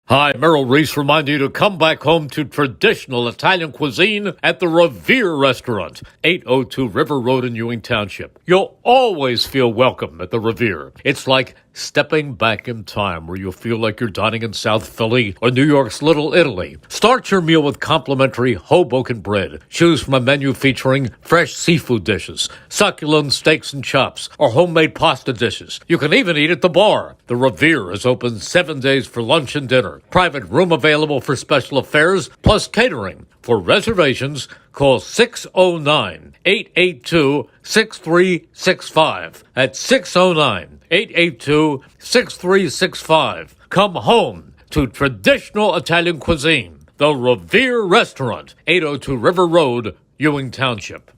Hi, Merrill Reese reminding you to come back home to traditional Italian cuisine at the Revere Restaurant, 802 River Road in Ewing Township. You'll always feel welcome at the Revere. It's like stepping back in time where you'll feel like you're dining in South Philly or New York's Little Italy. Start your meal with complimentary Hoboken bread. Choose from a menu featuring fresh seafood dishes, succulent steaks and chops, or homemade pasta dishes. You can even eat at the bar. The Revere is open 7 days for lunch and dinner. Private room available for special affairs, plus catering. For reservations, call 609-882-6365. That's 609-882-6365. Come home to traditional Italian cuisine. The Revere Restaurant, 802 River Road, Ewing Township.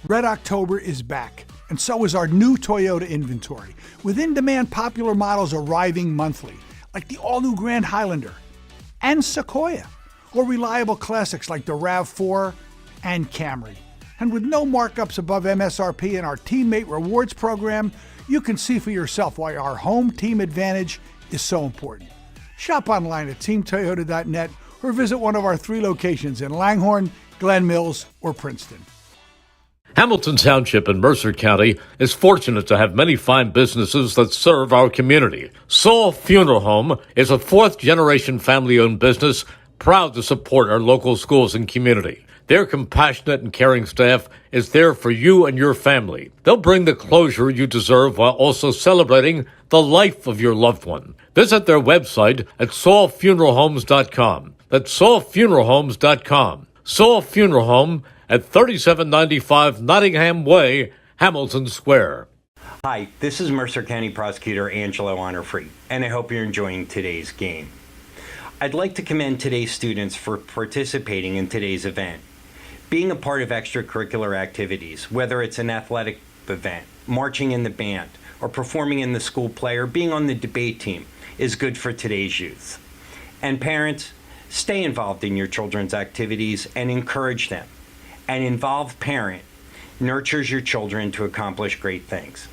Red October is back, And so is our new Toyota inventory, with in-demand popular models arriving monthly, like the all-new Grand Highlander and Sequoia, or reliable classics like the RAV4 and Camry. And with no markups above MSRP in our Teammate Rewards program, you can see for yourself why our home team advantage is so important. Shop online at teamtoyota.net or visit one of our 3 locations in Langhorne, Glen Mills, or Princeton. Hamilton Township in Mercer County is fortunate to have many fine businesses that serve our community. Saul Funeral Home is a 4th-generation family-owned business proud to support our local schools and community. Their compassionate and caring staff is there for you and your family. They'll bring the closure you deserve while also celebrating the life of your loved one. Visit their website at saulfuneralhomes.com. That's saulfuneralhomes.com. Saul Funeral Home at 3795 Nottingham Way, Hamilton Square. Hi, this is Mercer County Prosecutor Angelo Honorfree, and I hope you're enjoying today's game. I'd like to commend today's students for participating in today's event. Being a part of extracurricular activities, whether it's an athletic event, marching in the band, or performing in the school play, or being on the debate team, is good for today's youth. And parents, stay involved in your children's activities and encourage them. An involved parent nurtures your children to accomplish great things.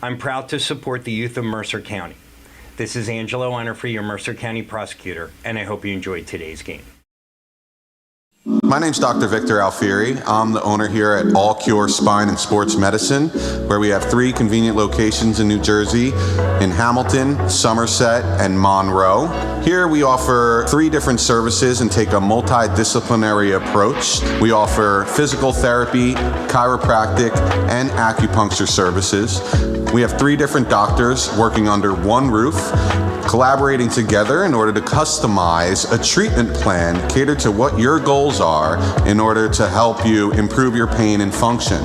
I'm proud to support the youth of Mercer County. This is Angelo Honorfree, your Mercer County prosecutor, and I hope you enjoyed today's game. My name's Dr. Victor Alfieri. I'm the owner here at All Cure Spine and Sports Medicine, where we have 3 convenient locations in New Jersey, in Hamilton, Somerset, and Monroe. Here we offer 3 different services and take a multidisciplinary approach. We offer physical therapy, chiropractic, and acupuncture services. We have 3 different doctors working under one roof, collaborating together in order to customize a treatment plan catered to what your goals are in order to help you improve your pain and function.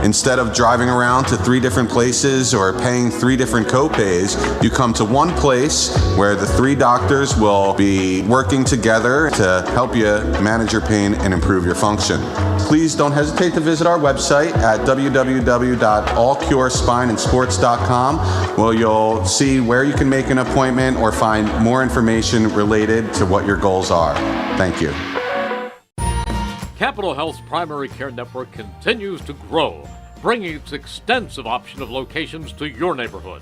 Instead of driving around to 3 different places or paying 3 different copays, you come to one place where the 3 doctors will be working together to help you manage your pain and improve your function. Please don't hesitate to visit our website at www.allcurespineandsports.com, where you'll see where you can make an appointment or find more information related to what your goals are. Thank you. Capital Health's primary care network continues to grow, bringing its extensive option of locations to your neighborhood.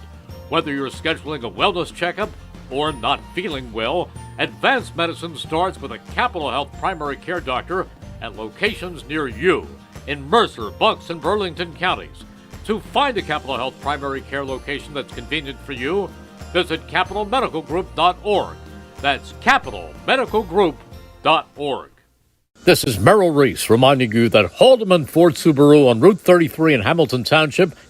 Whether you're scheduling a wellness checkup or not feeling well, advanced medicine starts with a Capital Health primary care doctor at locations near you in Mercer, Bucks, and Burlington counties. To find a Capital Health primary care location that's convenient for you, visit capitalmedicalgroup.org. That's capitalmedicalgroup.org. This is Merrill Reese reminding you that Haldeman Ford Subaru on Route 33 in Hamilton Township